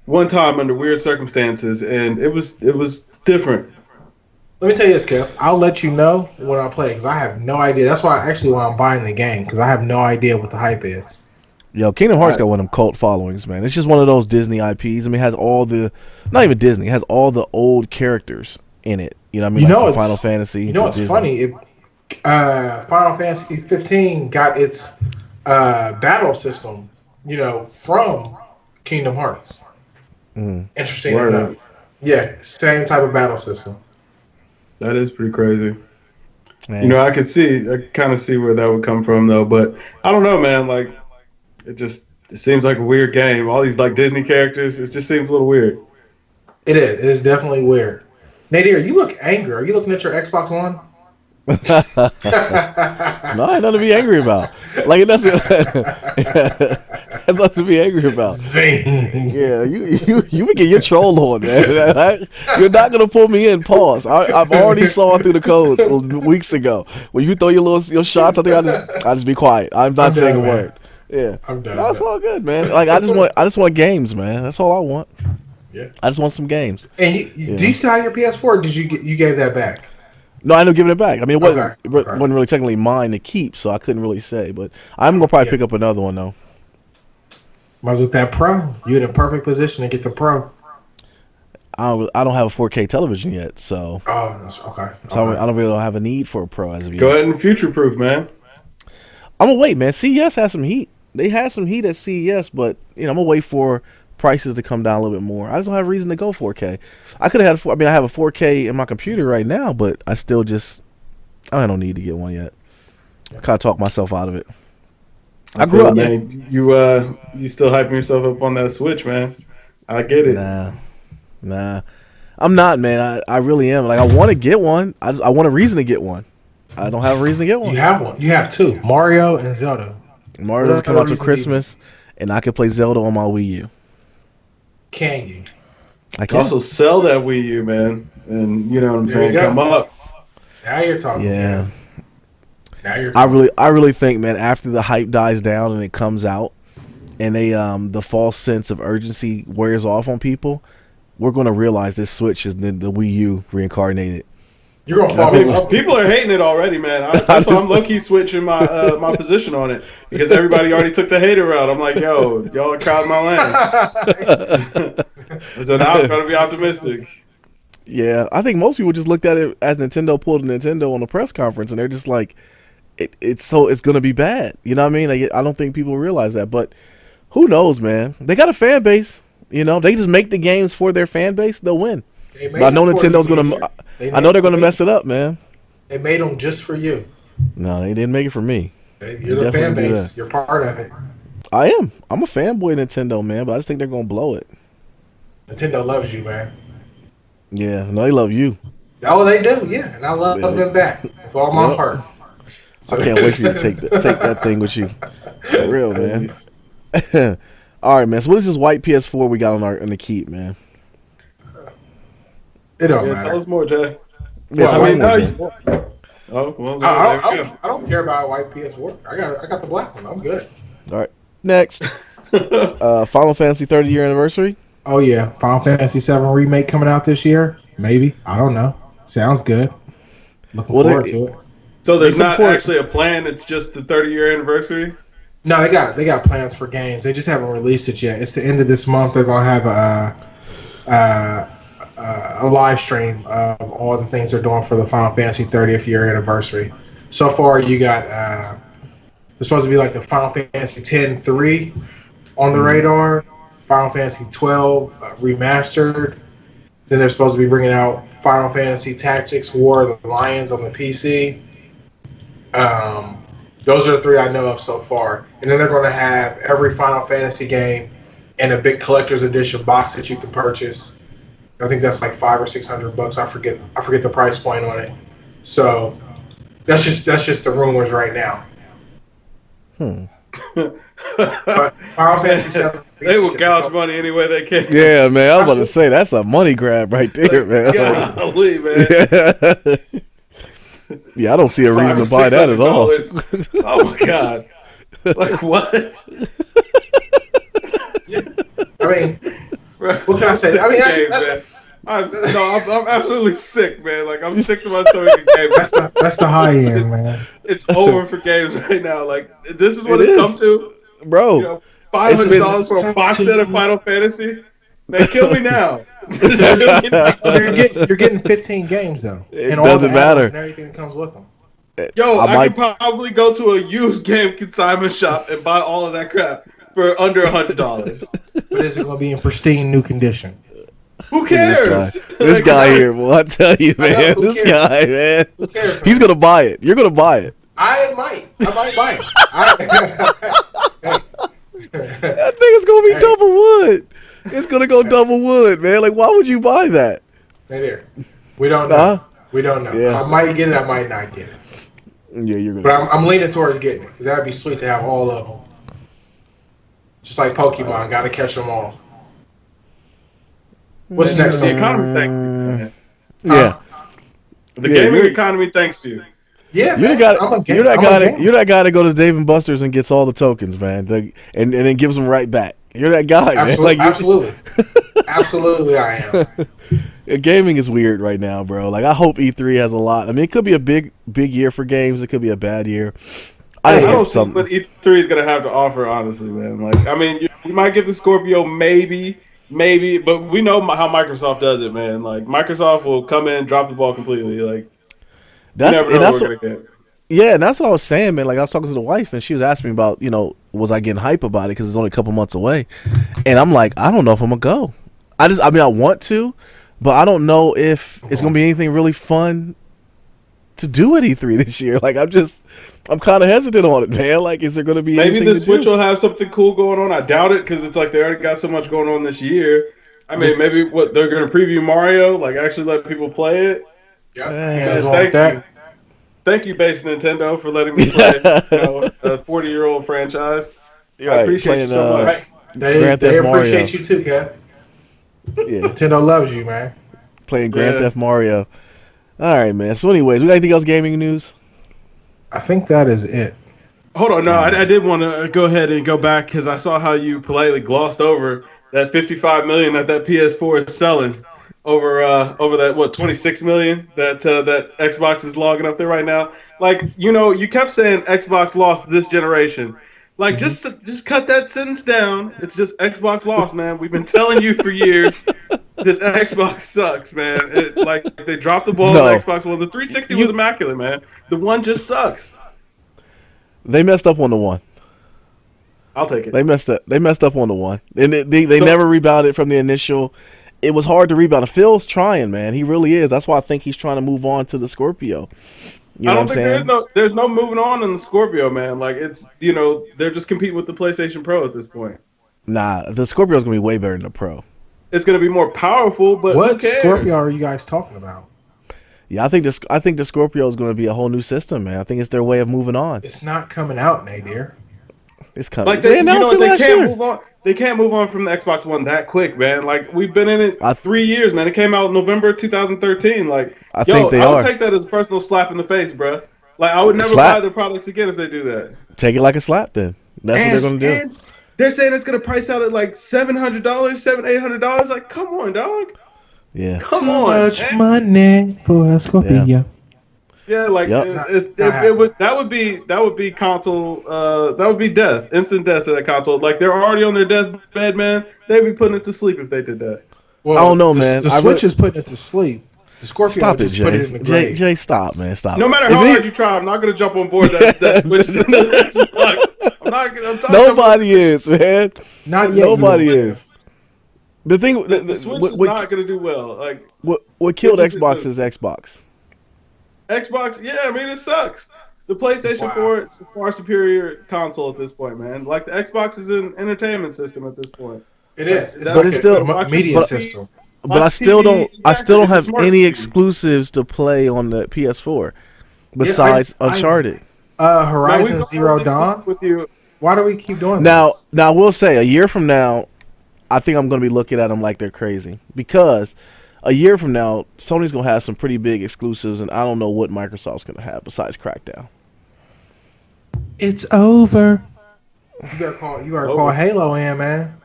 one time under weird circumstances, and it was different. Let me tell you this, Kev. I'll let you know when I play, because I have no idea. That's why I'm buying the game, because I have no idea what the hype is. Yo, Kingdom Hearts got one of them cult followings, man. It's just one of those Disney IPs. I mean, it has all not even Disney, it has all the old characters in it. From Final Fantasy. It's funny. Final Fantasy 15 got its battle system, from Kingdom Hearts. Interesting enough. Yeah, same type of battle system. That is pretty crazy. Man. I kind of see where that would come from though, but I don't know, man. Like, it seems like a weird game. All these like Disney characters, it just seems a little weird. It is. It is definitely weird. Nadir, you look angry. Are you looking at your Xbox One? No, ain't nothing to be angry about. Like that's nothing to be angry about. Zing. Yeah, you can get your troll on, man. You're not gonna pull me in. Pause. I've already saw through the codes weeks ago. When you throw your shots, I think I just be quiet. I'm not saying a word. Yeah, I'm done. That's all good, man. Like I just want games, man. That's all I want. Yeah, I just want some games. And do you still have your PS4? Or did you gave that back? No, I ended up giving it back. I mean, it wasn't really technically mine to keep, so I couldn't really say. But I'm going to probably pick up another one, though. Might as well with that Pro. You're in a perfect position to get the Pro. I don't have a 4K television yet, so... Oh, that's okay. So I don't really have a need for a Pro as of yet. Go ahead and future-proof, man. I'm going to wait, man. CES has some heat. They had some heat at CES, but I'm going to wait for prices to come down a little bit more. I just don't have a reason to go 4K. I could have had I have a 4K in my computer right now, but I don't need to get one yet. I kind of talk myself out of it. I grew up. Man, you still hyping yourself up on that Switch, man. I get it. Nah. I'm not, man. I really am. Like, I want to get one. I want a reason to get one. I don't have a reason to get one. You have one. You have two. Mario and Zelda. Mario doesn't come out till Christmas, and I can play Zelda on my Wii U. Can you? I can. Also sell that Wii U, man, and you know what I'm saying. Come up. Now you're talking. Yeah. Man. Now you're talking. I really think, man, after the hype dies down and it comes out, and the false sense of urgency wears off on people, we're going to realize this Switch is the Wii U reincarnated. You're gonna fall in love. People are hating it already, man. That's why I'm low-key switching my my position on it because everybody already took the hater route. I'm like, yo, y'all are crowding my land. So now I'm trying to be optimistic. Yeah, I think most people just looked at it as Nintendo pulled a Nintendo on a press conference, and they're just like, it's gonna be bad. You know what I mean? Like, I don't think people realize that, but who knows, man? They got a fan base. You know, they just make the games for their fan base. They'll win. But I know Nintendo's gonna. I know they're gonna mess it up, man. They made them just for you. No, they didn't make it for me. You're the fan base. You're part of it. I am. I'm a fanboy of Nintendo, man, but I just think they're gonna blow it. Nintendo loves you, man. Yeah, no, they love you. Oh, they do, yeah, and I love them back with all my heart. So I can't wait for you to take that thing with you. For real, man. All right, man. So what is this white PS4 we got on the keep, man? It don't matter. Tell us more, Jay. Yeah, I don't care about a white PS4. I got the black one. I'm good. All right, next. Final Fantasy 30-year anniversary. Oh yeah, Final Fantasy 7 remake coming out this year. Maybe, I don't know. Sounds good. Looking forward to it. So there's not actually a plan. It's just the 30-year anniversary. No, they got plans for games. They just haven't released it yet. It's the end of this month. They're gonna have a live stream of all the things they're doing for the Final Fantasy 30th year anniversary. So far, you got there's supposed to be like a Final Fantasy X-3 on the radar, Final Fantasy 12 remastered. Then they're supposed to be bringing out Final Fantasy Tactics War of the Lions on the PC. Those are the three I know of so far. And then they're going to have every Final Fantasy game in a big collector's edition box that you can purchase. I think that's like $500 or $600. I forget the price point on it. So that's just the rumors right now. But Final Fantasy 7. They will gouge money any way they can. Yeah, man. I was about to say that's a money grab right there, man. Golly, man. Yeah, I don't see a reason to buy that at all. Oh my god! Like what? I mean, what can I say? I mean, I'm absolutely sick, man. Like I'm sick to my stomach in games. That's the high end, man. It's over for games right now. Like this is what it's come to, bro. You know, $500 for a box set of Final Fantasy. Man, kill me now. You're getting 15 games though. It doesn't matter. And everything that comes with them. Yo, I could probably go to a used game consignment shop and buy all of that crap for under $100. But is it going to be in pristine new condition? Who cares? This guy here, well, I tell you, man. This guy, man. Who cares? He's gonna buy it. You're gonna buy it. I might buy it. That thing is gonna be double wood. It's gonna go double wood, man. Like, why would you buy that? Nadir, we don't know. We don't know. Yeah. I might get it. I might not get it. Yeah, you're gonna. But I'm leaning towards getting it because that'd be sweet to have all of them. Just like Pokemon, got to catch them all. What's next? The economy thanks you, man. Yeah. The gaming economy thanks you. Yeah, you're that guy to go to Dave and Buster's and gets all the tokens, man, and then gives them right back. You're that guy, man. Like, absolutely. Absolutely, I am. Gaming is weird right now, bro. Like, I hope E3 has a lot. I mean, it could be a big year for games. It could be a bad year. I don't see what E3 is gonna have to offer, honestly, man. Like, I mean, you might get the Scorpio, maybe, but we know how Microsoft does it, man. Like, Microsoft will come in, drop the ball completely. Like, and that's what I was saying, man. Like, I was talking to the wife, and she was asking me about, was I getting hype about it because it's only a couple months away, and I'm like, I don't know if I'm gonna go. I want to, but I don't know if it's gonna be anything really fun to do at E3 this year. Like, I'm kind of hesitant on it, man. Like, is there gonna be maybe anything the Switch will have something cool going on? I doubt it because it's like they already got so much going on this year. I mean, maybe they're gonna preview Mario, like actually let people play it. Yeah, thank you, base Nintendo, for letting me play a 40-year-old franchise. I appreciate you so much. They appreciate you too, Kev. Yeah. Nintendo loves you, man. Playing Grand Theft Mario. All right, man. So, anyways, we got anything else gaming news? I think that is it. Hold on, no, I did want to go ahead and go back because I saw how you politely glossed over that $55 million that PS4 is selling. over that 26 million that Xbox is logging up there right now. Like, you kept saying Xbox lost this generation. Like, just cut that sentence down. It's just Xbox lost, man. We've been telling you for years. This Xbox sucks, man. Like, they dropped the ball on Xbox One. The 360 was immaculate, man. The One just sucks. They messed up on the One. I'll take it. They messed up on the One, and they never rebounded from the initial. It was hard to rebound. Phil's trying, man. He really is. That's why I think he's trying to move on to the Scorpio. You know what I'm saying? There's no moving on in the Scorpio, man. Like, it's, they're just competing with the PlayStation Pro at this point. Nah, the Scorpio's going to be way better than the Pro. It's going to be more powerful, but what Scorpio are you guys talking about? Yeah, I think the Scorpio is going to be a whole new system, man. I think it's their way of moving on. It's not coming out, Nadir. It's coming. Like, they can't move on. They can't move on from the Xbox One that quick, man. Like, we've been in it 3 years, man. It came out in November 2013. Like, I would take that as a personal slap in the face, bro. Like, I would never buy their products again if they do that. Take it like a slap, then. That's what they're going to do. And they're saying it's going to price out at like $700, $800. Like, come on, dog. Yeah. Come on. Too much money for a Scorpio. Yeah. Yeah, like that would be console. That would be death, instant death to that console. Like, they're already on their deathbed, man. They'd be putting it to sleep if they did that. Well, I don't know, man. The Switch is putting it to sleep. The Scorpio stop it, just put it in the grave. Jay, stop, man, stop. No matter how hard you try, I'm not gonna jump on board that Switch is in the Xbox. I'm Nobody is, man. Not yet. Nobody is. The thing, the Switch is not gonna do well. Like, what killed Xbox is Xbox. Xbox, yeah, I mean, it sucks. The PlayStation 4 is a far superior console at this point, man. Like, the Xbox is an entertainment system at this point. It is, but it's still a media system. But I still don't have any exclusives to play on the PS4 besides Uncharted. Horizon Zero Dawn. With you. Why do we keep doing this? Now I will say, a year from now, I think I'm going to be looking at them like they're crazy, because a year from now, Sony's going to have some pretty big exclusives, and I don't know what Microsoft's going to have besides Crackdown. It's over. You gotta call Halo in, man.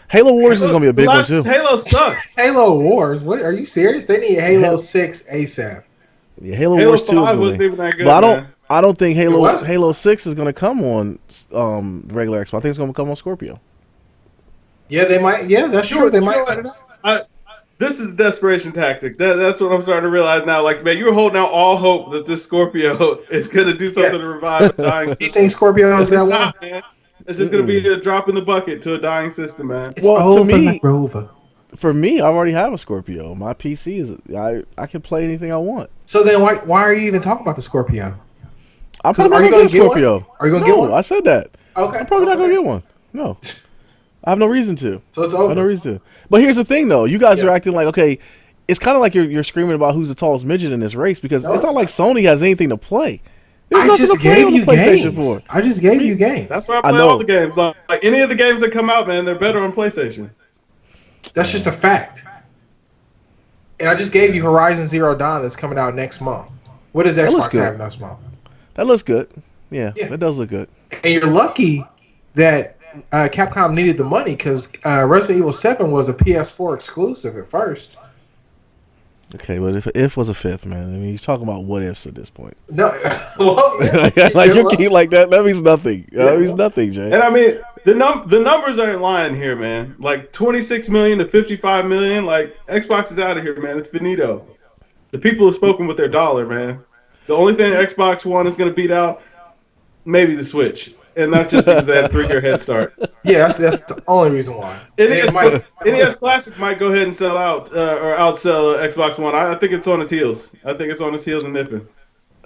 Halo Wars is going to be a big one, too. Halo sucks. Halo Wars? What? Are you serious? They need Halo 6 ASAP. Yeah, Halo Wars 2 is wasn't even that good, but I don't think Halo 6 is going to come on regular Xbox. I think it's going to come on Scorpio. Yeah, they might. Yeah, that's true. They might. This is a desperation tactic. That's what I'm starting to realize now. Like, man, you're holding out all hope that this Scorpio is going to do something to revive a dying system. You think Scorpio is that one? Man. It's just going to be a drop in the bucket to a dying system, man. It's over. For me, I already have a Scorpio. My PC is I can play anything I want. So then why are you even talking about the Scorpio? I'm probably not going to get a Scorpio. Are you going to get one? I said that. Okay. I'm probably not going to get one. No. I have no reason to. So it's over. I have no reason to. But here's the thing, though. You guys are acting like, okay, it's kind of like you're screaming about who's the tallest midget in this race, because it's not like Sony has anything to play. There's nothing to play on the PlayStation 4. I just gave you games. That's why I play all the games. Like any of the games that come out, man, they're better on PlayStation. That's just a fact. And I just gave you Horizon Zero Dawn that's coming out next month. What does Xbox have next month? That looks good. Yeah, that does look good. And you're lucky that Capcom needed the money, because Resident Evil 7 was a PS4 exclusive at first. Okay, but if was a fifth, man, I mean, you're talking about what ifs at this point. No, well, like you keep like that means nothing. That means nothing, Jay. And I mean, the numbers aren't lying here, man. Like 26 million to 55 million. Like, Xbox is out of here, man. It's finito. The people have spoken with their dollar, man. The only thing Xbox One is going to beat out, maybe the Switch. And that's just because they had a 3-year head start. Yeah, that's the only reason why. NES Classic might go ahead and sell out or outsell Xbox One. I think it's on its heels. I think it's on its heels and nipping.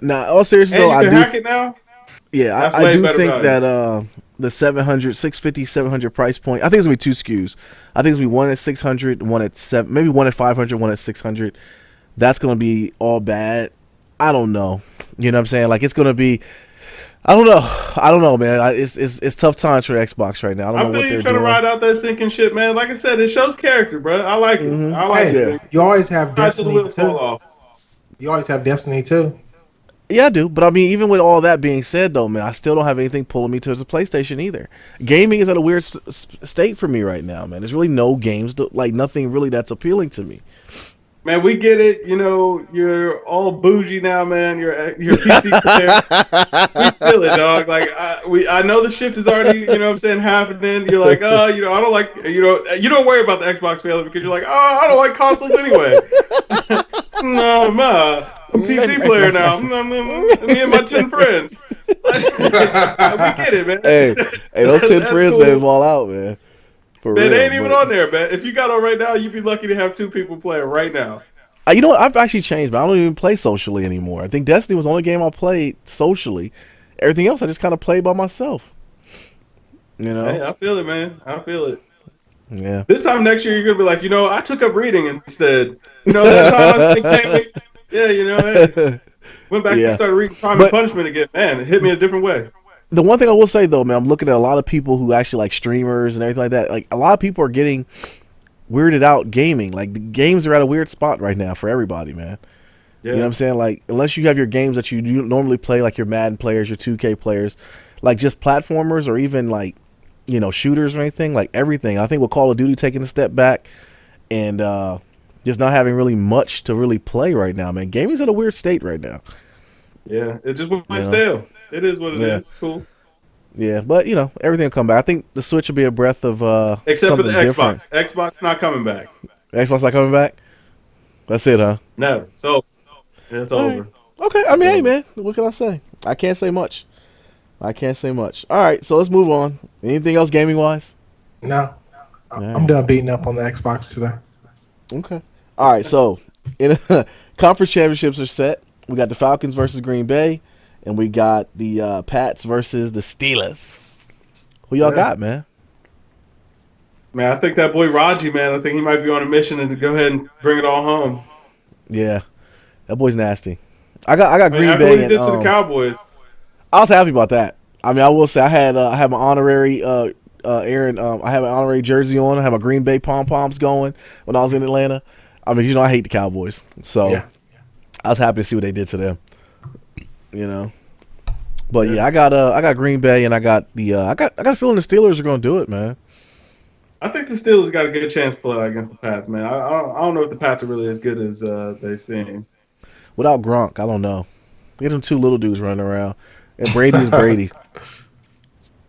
Nah, all seriously though, I do hack it now. Yeah, I do think that the 650, 700 price point. I think it's gonna be 2 SKUs. I think it's gonna be one at 600, one at 7, maybe one at 500, one at 600. That's gonna be all bad. I don't know. You know what I'm saying? Like, it's gonna be. I don't know, man. It's tough times for Xbox right now. I don't know what they're doing. Trying to ride out that sinking ship, man. Like I said, it shows character, bro. I like it. I like it. You always have Destiny too. You always have Destiny too. Yeah, I do. But I mean, even with all that being said, though, man, I still don't have anything pulling me towards a PlayStation either. Gaming is at a weird state for me right now, man. There's really no games, like nothing really that's appealing to me. Man, we get it. You know, you're all bougie now, man. You're a PC player. We feel it, dog. Like I know the shift is already, you know what I'm saying, happening. You're like, oh, you know, I don't like, you know, you don't worry about the Xbox failure because you're like, oh, I don't like consoles anyway. No, ma, I'm a PC player now. Me and my 10 friends. We get it, man. Hey, those 10 friends, cool. Man, fall out, man. Man, real, they ain't even on there, man. If you got on right now, you'd be lucky to have 2 people playing right now. You know what? I've actually changed, man. I don't even play socially anymore. I think Destiny was the only game I played socially. Everything else, I just kind of played by myself. You know? Hey, I feel it, man. I feel it. Yeah. This time next year, you're going to be like, you know, I took up reading instead. You know, that time I was thinking, yeah, you know, hey. Went back and started reading Crime and Punishment again. Man, it hit me a different way. The one thing I will say, though, man, I'm looking at a lot of people who actually like streamers and everything like that. Like, a lot of people are getting weirded out gaming. Like, the games are at a weird spot right now for everybody, man. Yeah. You know what I'm saying? Like, unless you have your games that you normally play, like your Madden players, your 2K players, like just platformers or even like, you know, shooters or anything, like everything. I think with Call of Duty taking a step back and just not having really much to really play right now, man. Gaming's at a weird state right now. Yeah, it just went stale. It is what it is. It's cool. Yeah, but you know, everything will come back. I think the Switch will be a breath of except for the Xbox. Different. Xbox not coming back. Xbox not coming back? That's it, huh? No. So it's over. Right. Okay, I mean, hey man, what can I say? I can't say much. All right, so let's move on. Anything else gaming wise? No. I'm done beating up on the Xbox today. Okay. All right, so in conference championships are set. We got the Falcons versus Green Bay, and we got the Pats versus the Steelers. Who y'all got, man? Man, I think that boy Raji, man, I think he might be on a mission and to go ahead and bring it all home. Yeah, that boy's nasty. I got Green Bay. What he did to the Cowboys. I was happy about that. I mean, I will say I had my honorary Aaron. I have an honorary jersey on. I have my Green Bay pom poms going when I was in Atlanta. I mean, you know, I hate the Cowboys, so I was happy to see what they did to them. You know, but I got Green Bay, and I got a feeling the Steelers are going to do it, man. I think the Steelers got a good chance to play against the Pats, man. I don't know if the Pats are really as good as they've seen. Without Gronk, I don't know. Get them 2 little dudes running around, and Brady is Brady.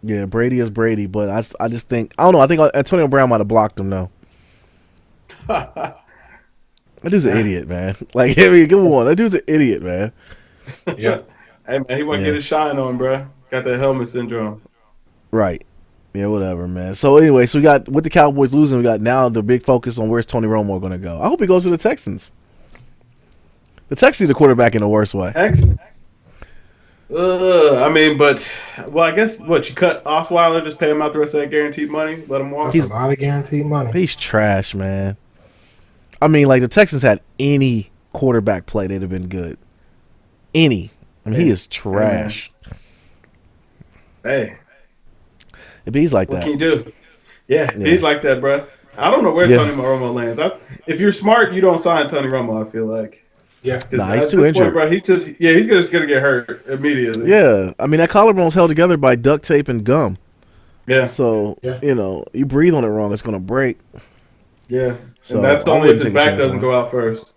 Yeah, Brady is Brady, but I just think I don't know. I think Antonio Brown might have blocked him though. That dude's an idiot, man. Like, I mean, come on, that dude's an idiot, man. Yeah. Hey, man, he want to get his shine on, bro. Got that helmet syndrome. Right. Yeah, whatever, man. So anyway, so we got with the Cowboys losing, we got now the big focus on where's Tony Romo going to go. I hope he goes to the Texans. The Texans are the quarterback in the worst way. Texans. I mean, I guess you cut Osweiler, just pay him out the rest of that guaranteed money, let him walk. That's a lot of guaranteed money. He's trash, man. I mean, like the Texans had any quarterback play, they'd have been good. Any. I mean, he is trash. Hey. If he's like that. What can you do? Yeah, he's like that, bro. I don't know where Tony Romo lands. If you're smart, you don't sign Tony Romo, I feel like. Yeah. Nah, he's too injured. Point, bro, he's just going to get hurt immediately. Yeah. I mean, that collarbone's held together by duct tape and gum. Yeah. So, you know, you breathe on it wrong, it's going to break. Yeah. So and that's only if his back doesn't go out first.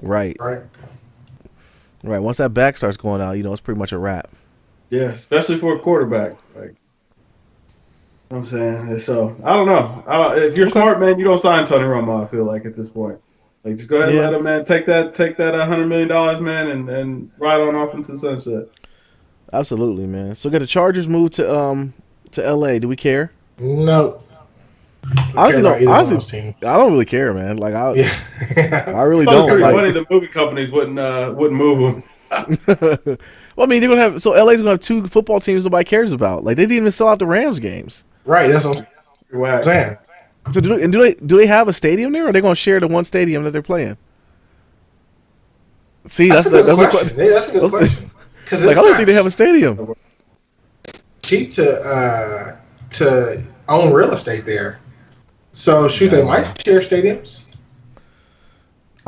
Right. Once that back starts going out, you know, it's pretty much a wrap. Yeah, especially for a quarterback. Like, you know what I'm saying? So, I don't know. If you're smart, man, you don't sign Tony Romo, I feel like, at this point. Like, just go ahead and let him, man, take that $100 million, man, and ride on off into the sunset. Absolutely, man. So, get the Chargers moved to LA. Do we care? No. Honestly, I don't really care, man. Like, I really don't. Like, funny the movie companies wouldn't move them. Well, I mean, they're gonna have LA's gonna have 2 football teams nobody cares about. Like, they didn't even sell out the Rams games. Right. That's what I'm saying. So do they have a stadium there, or are they gonna share the one stadium that they're playing? See, that's a good question. That's a good question. Because like, I don't think they have a stadium. Cheap to own real estate there. So they might share stadiums.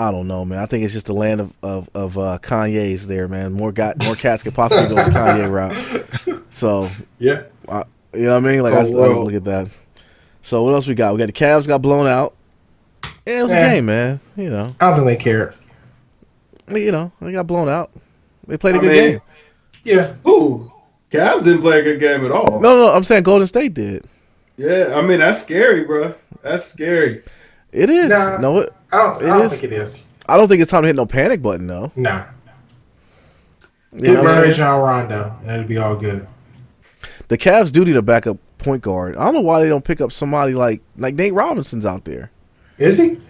I don't know, man. I think it's just the land of Kanye's there, man. More cats could possibly go the Kanye route. So Yeah. you know what I mean? Like I just look at that. So what else we got? We got the Cavs got blown out. Yeah, it was a game, man. You know. I don't think they care. You know, they got blown out. They played a good game. Yeah. Ooh, Cavs didn't play a good game at all. No, I'm saying Golden State did. Yeah, I mean that's scary, bro. That's scary. It is. Nah, no, I don't think it is. I don't think it's time to hit no panic button, though. Nah. You Get Murray, John Rondo, and it'll be all good. The Cavs do need a backup point guard. I don't know why they don't pick up somebody like Nate Robinson's out there. Is he?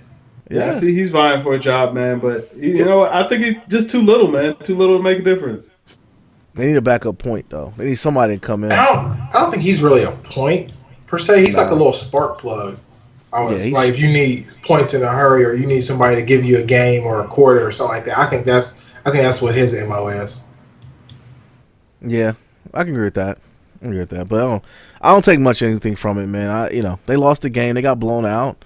Yeah, see, he's vying for a job, man. But you know, I think he's just too little, man. Too little to make a difference. They need a backup point, though. They need somebody to come in. I don't think he's really a point per se. He's like a little spark plug. Like if you need points in a hurry, or you need somebody to give you a game or a quarter or something like that. I think that's what his MO is. Yeah, I can agree with that. But I don't take much anything from it, man. They lost the game. They got blown out.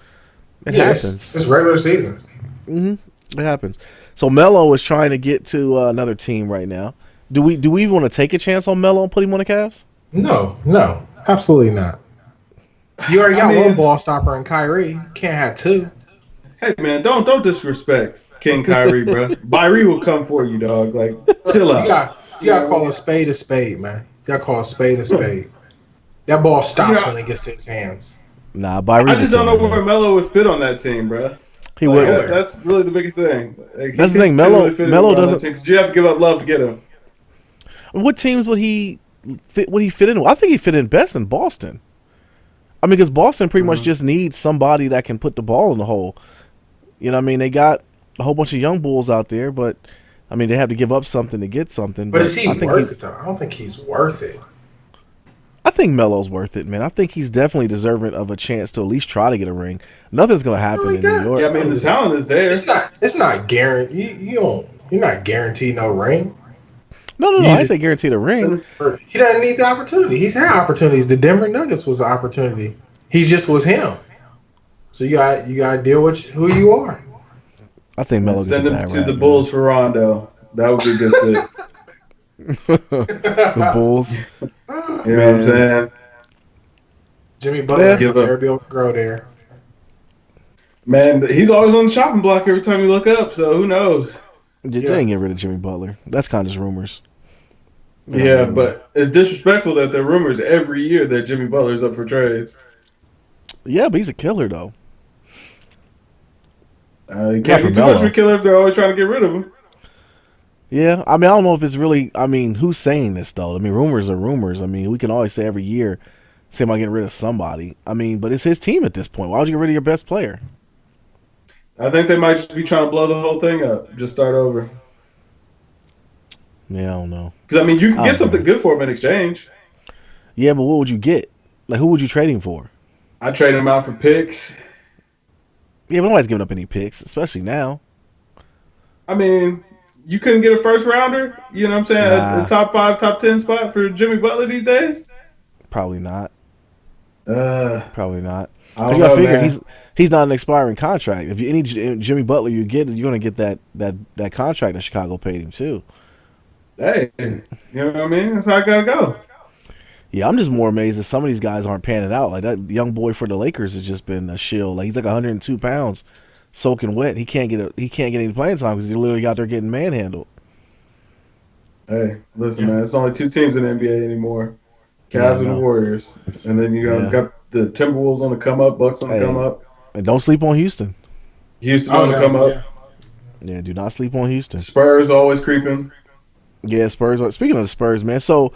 It happens. It's regular season. It happens. So Melo is trying to get to another team right now. Do we even want to take a chance on Melo and put him on the Cavs? No, absolutely not. You already got one ball stopper in Kyrie. You can't have two. Hey man, don't disrespect King Kyrie, bro. Kyrie will come for you, dog. Like, chill out. You gotta call a spade, man. You gotta call a spade. That ball stops when it gets to his hands. Nah, Byron. I just don't know where Melo would fit on that team, bro. He would. That's really the biggest thing. Like, that's the thing. Melo doesn't. Because you have to give up love to get him. What teams would he fit? Would he fit in? I think he fit in best in Boston. I mean, because Boston pretty much just needs somebody that can put the ball in the hole. You know what I mean? They got a whole bunch of young bulls out there, but I mean, they have to give up something to get something. But is he worth it, though? I don't think he's worth it. I think Melo's worth it, man. I think he's definitely deserving of a chance to at least try to get a ring. Nothing's going to happen in New York. Yeah, I mean, the talent is there. It's not guaranteed. You're not guaranteed no ring. No. I say guaranteed a ring. He doesn't need the opportunity. He's had opportunities. The Denver Nuggets was an opportunity. He just was him. So you got to deal with who you are. I think Melo gets a bad rap. Send him to the Bulls for Rondo. That would be a good fit. The Bulls. You know what I'm saying? Jimmy Butler, Gabriel grow there. Man, he's always on the chopping block every time you look up, so who knows? They ain't get rid of Jimmy Butler. That's kind of just rumors. Yeah, but it's disrespectful that there are rumors every year that Jimmy Butler's up for trades. Yeah, but he's a killer, though. You can't be too much of a killer if they're always trying to get rid of him. Yeah, I mean, I don't know if it's really. I mean, who's saying this though? I mean, rumors are rumors. I mean, we can always say every year, say about getting rid of somebody. I mean, but it's his team at this point. Why would you get rid of your best player? I think they might just be trying to blow the whole thing up. Just start over. Yeah, I don't know. Because I mean, you can get something good for him in exchange. Yeah, but what would you get? Like, who would you trade him for? I'd trade him out for picks. Yeah, but nobody's giving up any picks, especially now. I mean, you couldn't get a first rounder. You know what I'm saying? Nah. A top 5, top 10 spot for Jimmy Butler these days. Probably not. Probably not. I you gotta figure he's not an expiring contract. If any Jimmy Butler you get, you're gonna get that contract that Chicago paid him too. Hey, you know what I mean? That's how I gotta go. Yeah, I'm just more amazed that some of these guys aren't panning out. Like that young boy for the Lakers has just been a shill. Like he's like 102 pounds, soaking wet. He can't get any playing time because he literally got there getting manhandled. Hey, listen, man. It's only 2 teams in the NBA anymore: Cavs and the Warriors. And then you got the Timberwolves on the come up, Bucks on the come up. And don't sleep on Houston. Houston on the come up. Yeah, do not sleep on Houston. Spurs always creeping. Yeah, Spurs. Speaking of the Spurs, man. So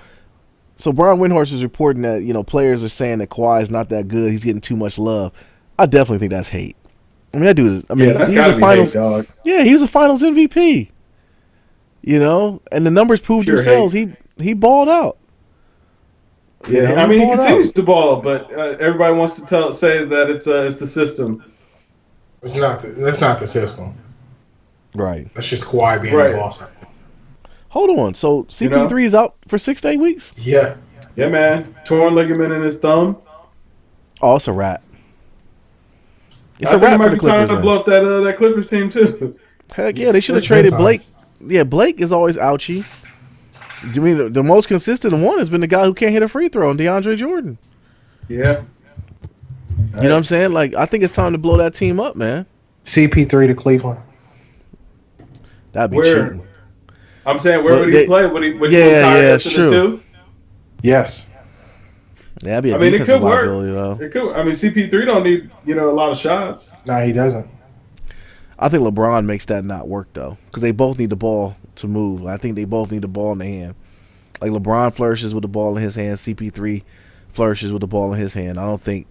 Brian Windhorst is reporting that players are saying that Kawhi is not that good. He's getting too much love. I definitely think that's hate. I mean, that dude is. I mean, that's he was a finals. Hate, dog. Yeah, he was a Finals MVP. And the numbers proved themselves. Hate. He balled out. Yeah, I mean, he continues to ball, but everybody wants to say that it's the system. It's not. That's not the system. Right. That's just Kawhi being the boss. Hold on. So CP3 is out for 6 to 8 weeks? Yeah. Yeah, man. Torn ligament in his thumb. Oh, it's a wrap. It's I a think it wrap might for the be time Clippers. to blow up that Clippers team too. Heck yeah, they should have traded Blake. Yeah, Blake is always ouchy. Do you mean the most consistent one has been the guy who can't hit a free throw, DeAndre Jordan? Yeah. You know what I'm saying? Like, I think it's time to blow that team up, man. CP3 to Cleveland. That'd be cheating. I'm saying, where would he play? Would he it's true. The two? Yes. Yeah, that'd be a defensive liability, though. It could. I mean, CP3 don't need a lot of shots. No, he doesn't. I think LeBron makes that not work though, because they both need the ball to move. I think they both need the ball in the hand. Like LeBron flourishes with the ball in his hand, CP3 flourishes with the ball in his hand. I don't think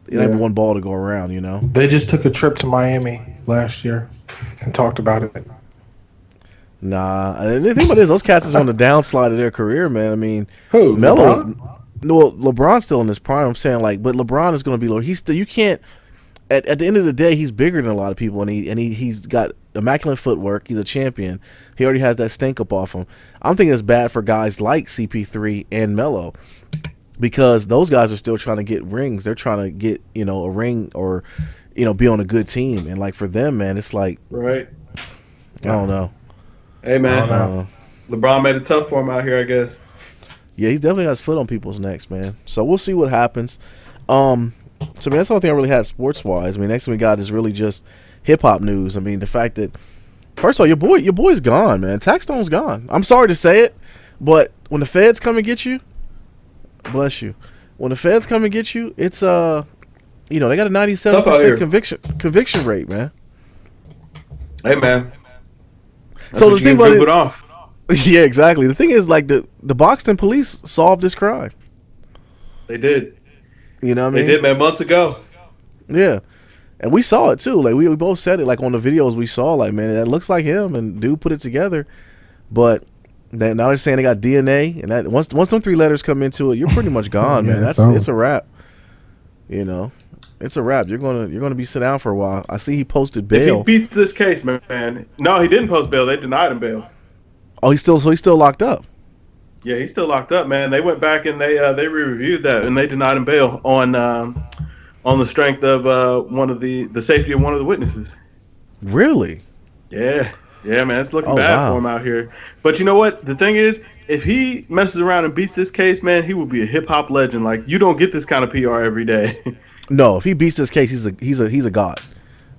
it ain't one ball to go around. You know. They just took a trip to Miami last year and talked about it. Nah, and the thing about this, those cats is on the downslide of their career, man. I mean, who? Melo? No, LeBron's still in his prime. I'm saying, like, but LeBron is going to be low. He's still. You can't. At the end of the day, he's bigger than a lot of people, and he's got immaculate footwork. He's a champion. He already has that stink up off him. I'm thinking it's bad for guys like CP3 and Melo, because those guys are still trying to get rings. They're trying to get a ring or be on a good team. And like for them, man, it's like right. I don't know. Hey man, LeBron made it tough for him out here, I guess. Yeah, he's definitely got his foot on people's necks, man. So we'll see what happens. So, man, that's the only thing I really had sports-wise. I mean, next thing we got is really just hip-hop news. I mean, the fact that, first of all, your boy's gone, man. Taxstone's gone. I'm sorry to say it, but when the feds come and get you, bless you. When the feds come and get you, it's, they got a 97% conviction rate, man. Hey, man. That's so the thing about it, off. Yeah, exactly. The thing is, like, the Boxton police solved this crime. They did. You know what I mean? They did, man, months ago. Yeah. And we saw it, too. Like, we both said it, like, on the videos we saw, like, man, that looks like him, and dude put it together. But now they're saying they got DNA, and that once them three letters come into it, you're pretty much gone, man. It's a wrap. It's a wrap. You're gonna be sit down for a while. I see he posted bail. If he beats this case, man. No, he didn't post bail. They denied him bail. Oh, he's still locked up. Yeah, he's still locked up, man. They went back and they re-reviewed that, and they denied him bail on the strength of the safety of one of the witnesses. Really? Yeah, man. It's looking bad for him out here. But you know what? The thing is, if he messes around and beats this case, man, he will be a hip hop legend. Like, you don't get this kind of PR every day. No, if he beats this case, he's a god.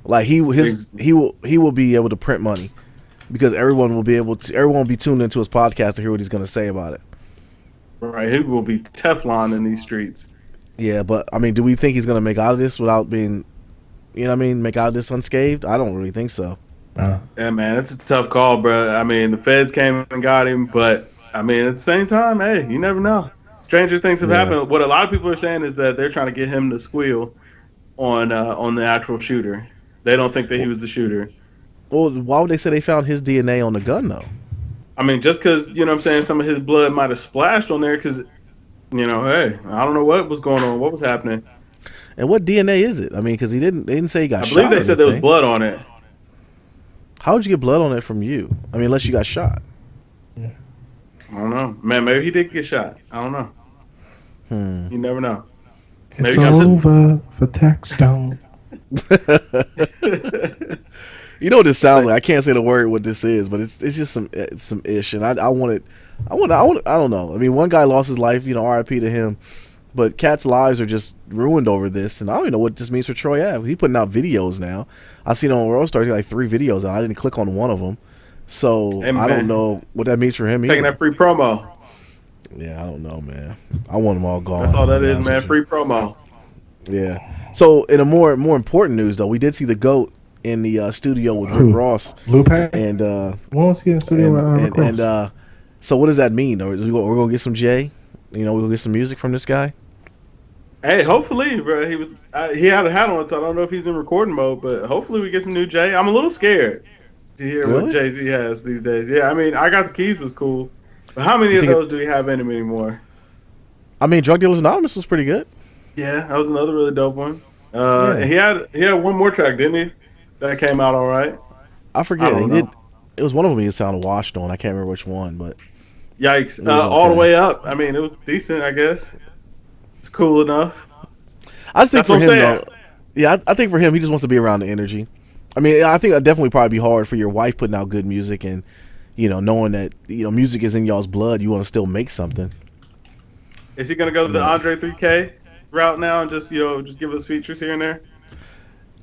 Like he will be able to print money. Because everyone will be tuned into his podcast to hear what he's going to say about it. Right, he will be Teflon in these streets. Yeah, but I mean, do we think he's going to make out of this without being, make out of this unscathed? I don't really think so. Yeah, man, it's a tough call, bro. I mean, the feds came and got him, but I mean, at the same time, hey, you never know. Stranger things have happened. What a lot of people are saying is that they're trying to get him to squeal on the actual shooter. They don't think that he was the shooter. Well, why would they say they found his DNA on the gun, though? I mean, just because, some of his blood might have splashed on there because, hey, I don't know what was going on, what was happening. And what DNA is it? I mean, because they didn't say he got shot. I believe they said there was blood on it. How would you get blood on it from you? I mean, unless you got shot. I don't know. Man, maybe he did get shot. I don't know. You never know. It's over for Taxstone. You know what this sounds like? I can't say the word what this is, but it's just some ish, and I don't know. I mean, one guy lost his life, R.I.P. to him, but cats' lives are just ruined over this, and I don't even know what this means for Troy Ave. He's putting out videos now. I seen on World Stars, he got like 3 videos out. I didn't click on one of them, so I don't know what that means for him. Taking that free promo. Yeah, I don't know, man. I want them all gone. That's all that is, man. Free promo. Yeah. So, in a more important news, though, we did see the GOAT in the studio with Rick Ross. Lupe? And what's he in the studio with Rick Ross? So what does that mean? We're going to get some Jay? We're going to get some music from this guy? Hey, hopefully, bro. He had a hat on, so I don't know if he's in recording mode, but hopefully we get some new Jay. I'm a little scared to hear what Jay-Z has these days. Yeah, I mean, I Got the Keys was cool. But how many of those do we have in him anymore? I mean, Drug Dealers Anonymous was pretty good. Yeah, that was another really dope one. And he had one more track, didn't he? That came out all right. I forget. It was one of them he sounded washed on. I can't remember which one, but yikes! All the way up. I mean, it was decent, I guess. It's cool enough. I just think for him though, Yeah, I think for him, he just wants to be around the energy. I mean, I think it'd definitely probably be hard for your wife putting out good music and, knowing that, music is in y'all's blood. You want to still make something. Is he gonna go the Andre 3K route now and just give us features here and there?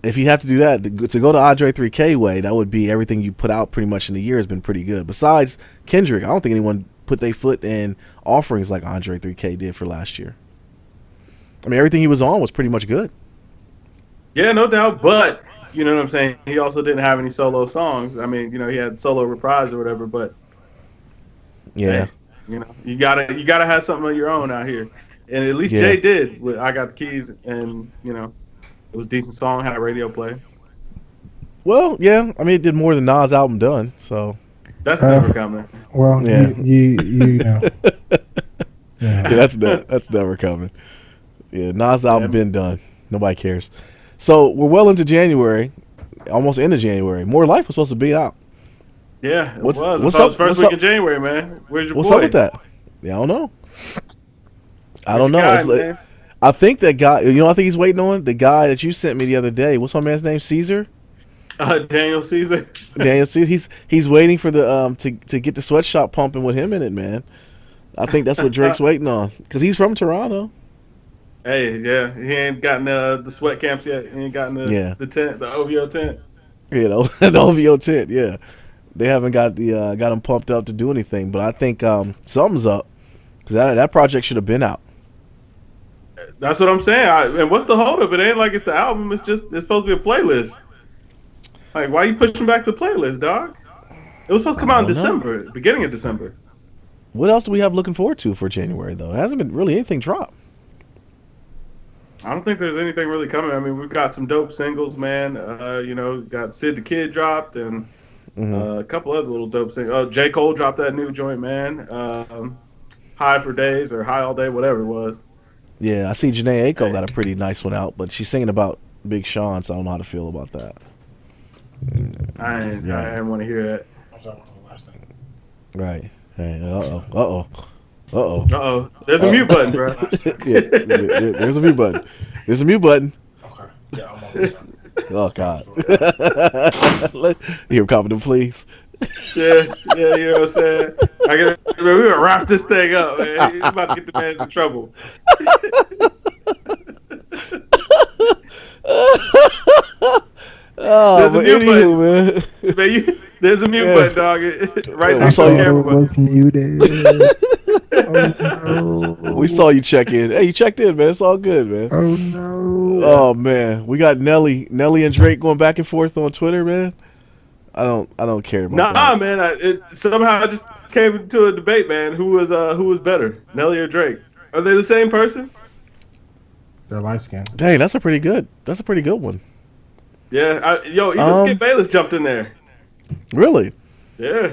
If you have to do that, to go to Andre 3K way, that would be everything you put out pretty much in a year has been pretty good. Besides Kendrick, I don't think anyone put their foot in offerings like Andre 3K did for last year. I mean, everything he was on was pretty much good. Yeah, no doubt. But you know what I'm saying? He also didn't have any solo songs. I mean, he had solo reprise or whatever. But yeah, hey, you gotta have something of your own out here. And at least Jay did. With I Got the Keys, and it was a decent song. Had a radio play. Well, yeah. I mean, it did more than Nas' album done. So that's never coming. Well, yeah. you know. Yeah, that's never coming. Yeah, Nas' album been done. Nobody cares. So we're well into January, almost into January. More Life was supposed to be out. Yeah, it was. What's up? up? First week in January, man. Where's your what's boy? up with that? Yeah, I don't know. I don't know. Guy, I think that guy. I think he's waiting on the guy that you sent me the other day. What's my man's name? Caesar. Daniel Caesar. Daniel Caesar. He's waiting for the to get the sweatshop pumping with him in it, man. I think that's what Drake's waiting on because he's from Toronto. Hey, yeah, he ain't gotten the sweat camps yet. He ain't gotten the tent, the OVO tent. The OVO tent. Yeah, they haven't got him pumped up to do anything. But I think something's up because that project should have been out. That's what I'm saying. And what's the holdup? It ain't like it's the album. It's supposed to be a playlist. Like, why are you pushing back the playlist, dog? It was supposed to come out in December, beginning of December. What else do we have looking forward to for January though? It hasn't been really anything dropped. I don't think there's anything really coming. I mean, we've got some dope singles, man. Got Sid the Kid dropped and a couple other little dope singles. J. Cole dropped that new joint, man. High for Days or High All Day, whatever it was. Yeah, I see Janae Aiko got a pretty nice one out, but she's singing about Big Sean, so I don't know how to feel about that. I didn't want to hear that. Right. Hey, uh-oh. There's a mute button, bro. There's a mute button. There's a mute button. Okay. Yeah, I'm on this one. Oh, God. Hear him confident, please. Yeah, you know what I'm saying? Man, we're going to wrap this thing up, man. He's about to get the man in trouble. There's a mute button, man. There's a mute button, dog. Right next to the camera, was muted. Oh, no. We saw you check in. Hey, you checked in, man. It's all good, man. Oh, no. Oh, man. We got Nelly and Drake going back and forth on Twitter, man. I don't care about that. Nah, man. It somehow just came into a debate, man. Who was better, Nelly or Drake? Are they the same person? They're light skinned. Dang, that's a pretty good one. Yeah, even Skip Bayless jumped in there. Really? Yeah.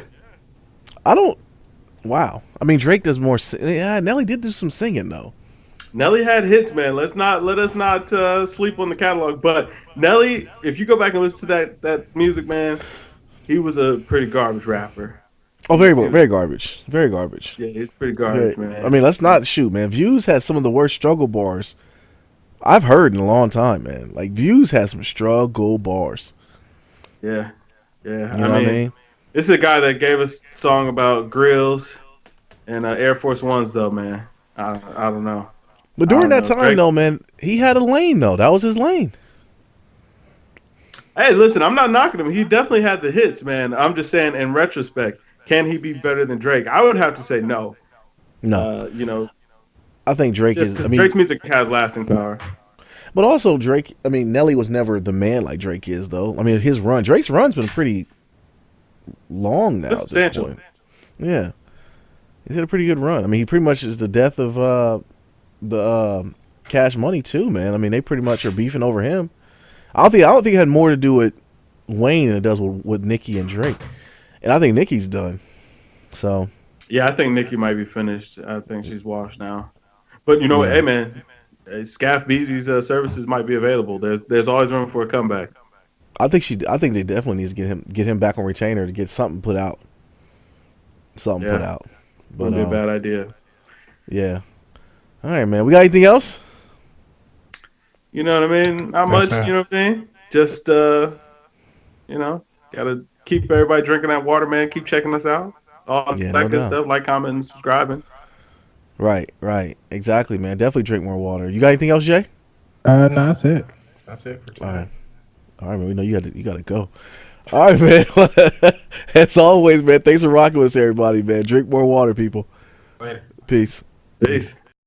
Wow. I mean, Drake does more. Yeah, Nelly did do some singing though. Nelly had hits, man. Let us not sleep on the catalog. But Nelly, if you go back and listen to that music, man, he was a pretty garbage rapper. Oh, very garbage. Very garbage. Yeah, it's pretty garbage, man. I mean, let's not shoot, man. Views had some of the worst struggle bars I've heard in a long time, man. Like, Views has some struggle bars. Yeah. You know what I mean? This is a guy that gave us a song about grills and Air Force Ones, though, man. I don't know. But during that time, though, man, he had a lane, though. That was his lane. Hey, listen, I'm not knocking him. He definitely had the hits, man. I'm just saying, in retrospect, can he be better than Drake? I would have to say no. No. I think Drake is. I mean, Drake's music has lasting power. But also, Drake, I mean, Nelly was never the man like Drake is, though. I mean, Drake's run's been pretty long now at this point. Yeah. He's had a pretty good run. I mean, he pretty much is the death of the Cash Money, too, man. I mean, they pretty much are beefing over him. I don't think it had more to do with Wayne than it does with Nicki and Drake. And I think Nicki's done. So. Yeah, I think Nicki might be finished. I think she's washed now. But you know what? Hey, man. Scaff Beezy's services might be available. There's always room for a comeback. I think they definitely need to get him back on retainer to get something put out. Put out. But wouldn't be a bad idea. Yeah. All right, man. We got anything else? You know what I mean? Not much. You know what I mean? Just gotta keep everybody drinking that water, man. Keep checking us out. All that good stuff. Like, comment, and subscribing. Right. Exactly, man. Definitely drink more water. You got anything else, Jay? No, that's it. That's it for tonight. All right, man. We know you got to go. All right, man. As always, man. Thanks for rocking with us, everybody, man. Drink more water, people. Later. Peace. Peace.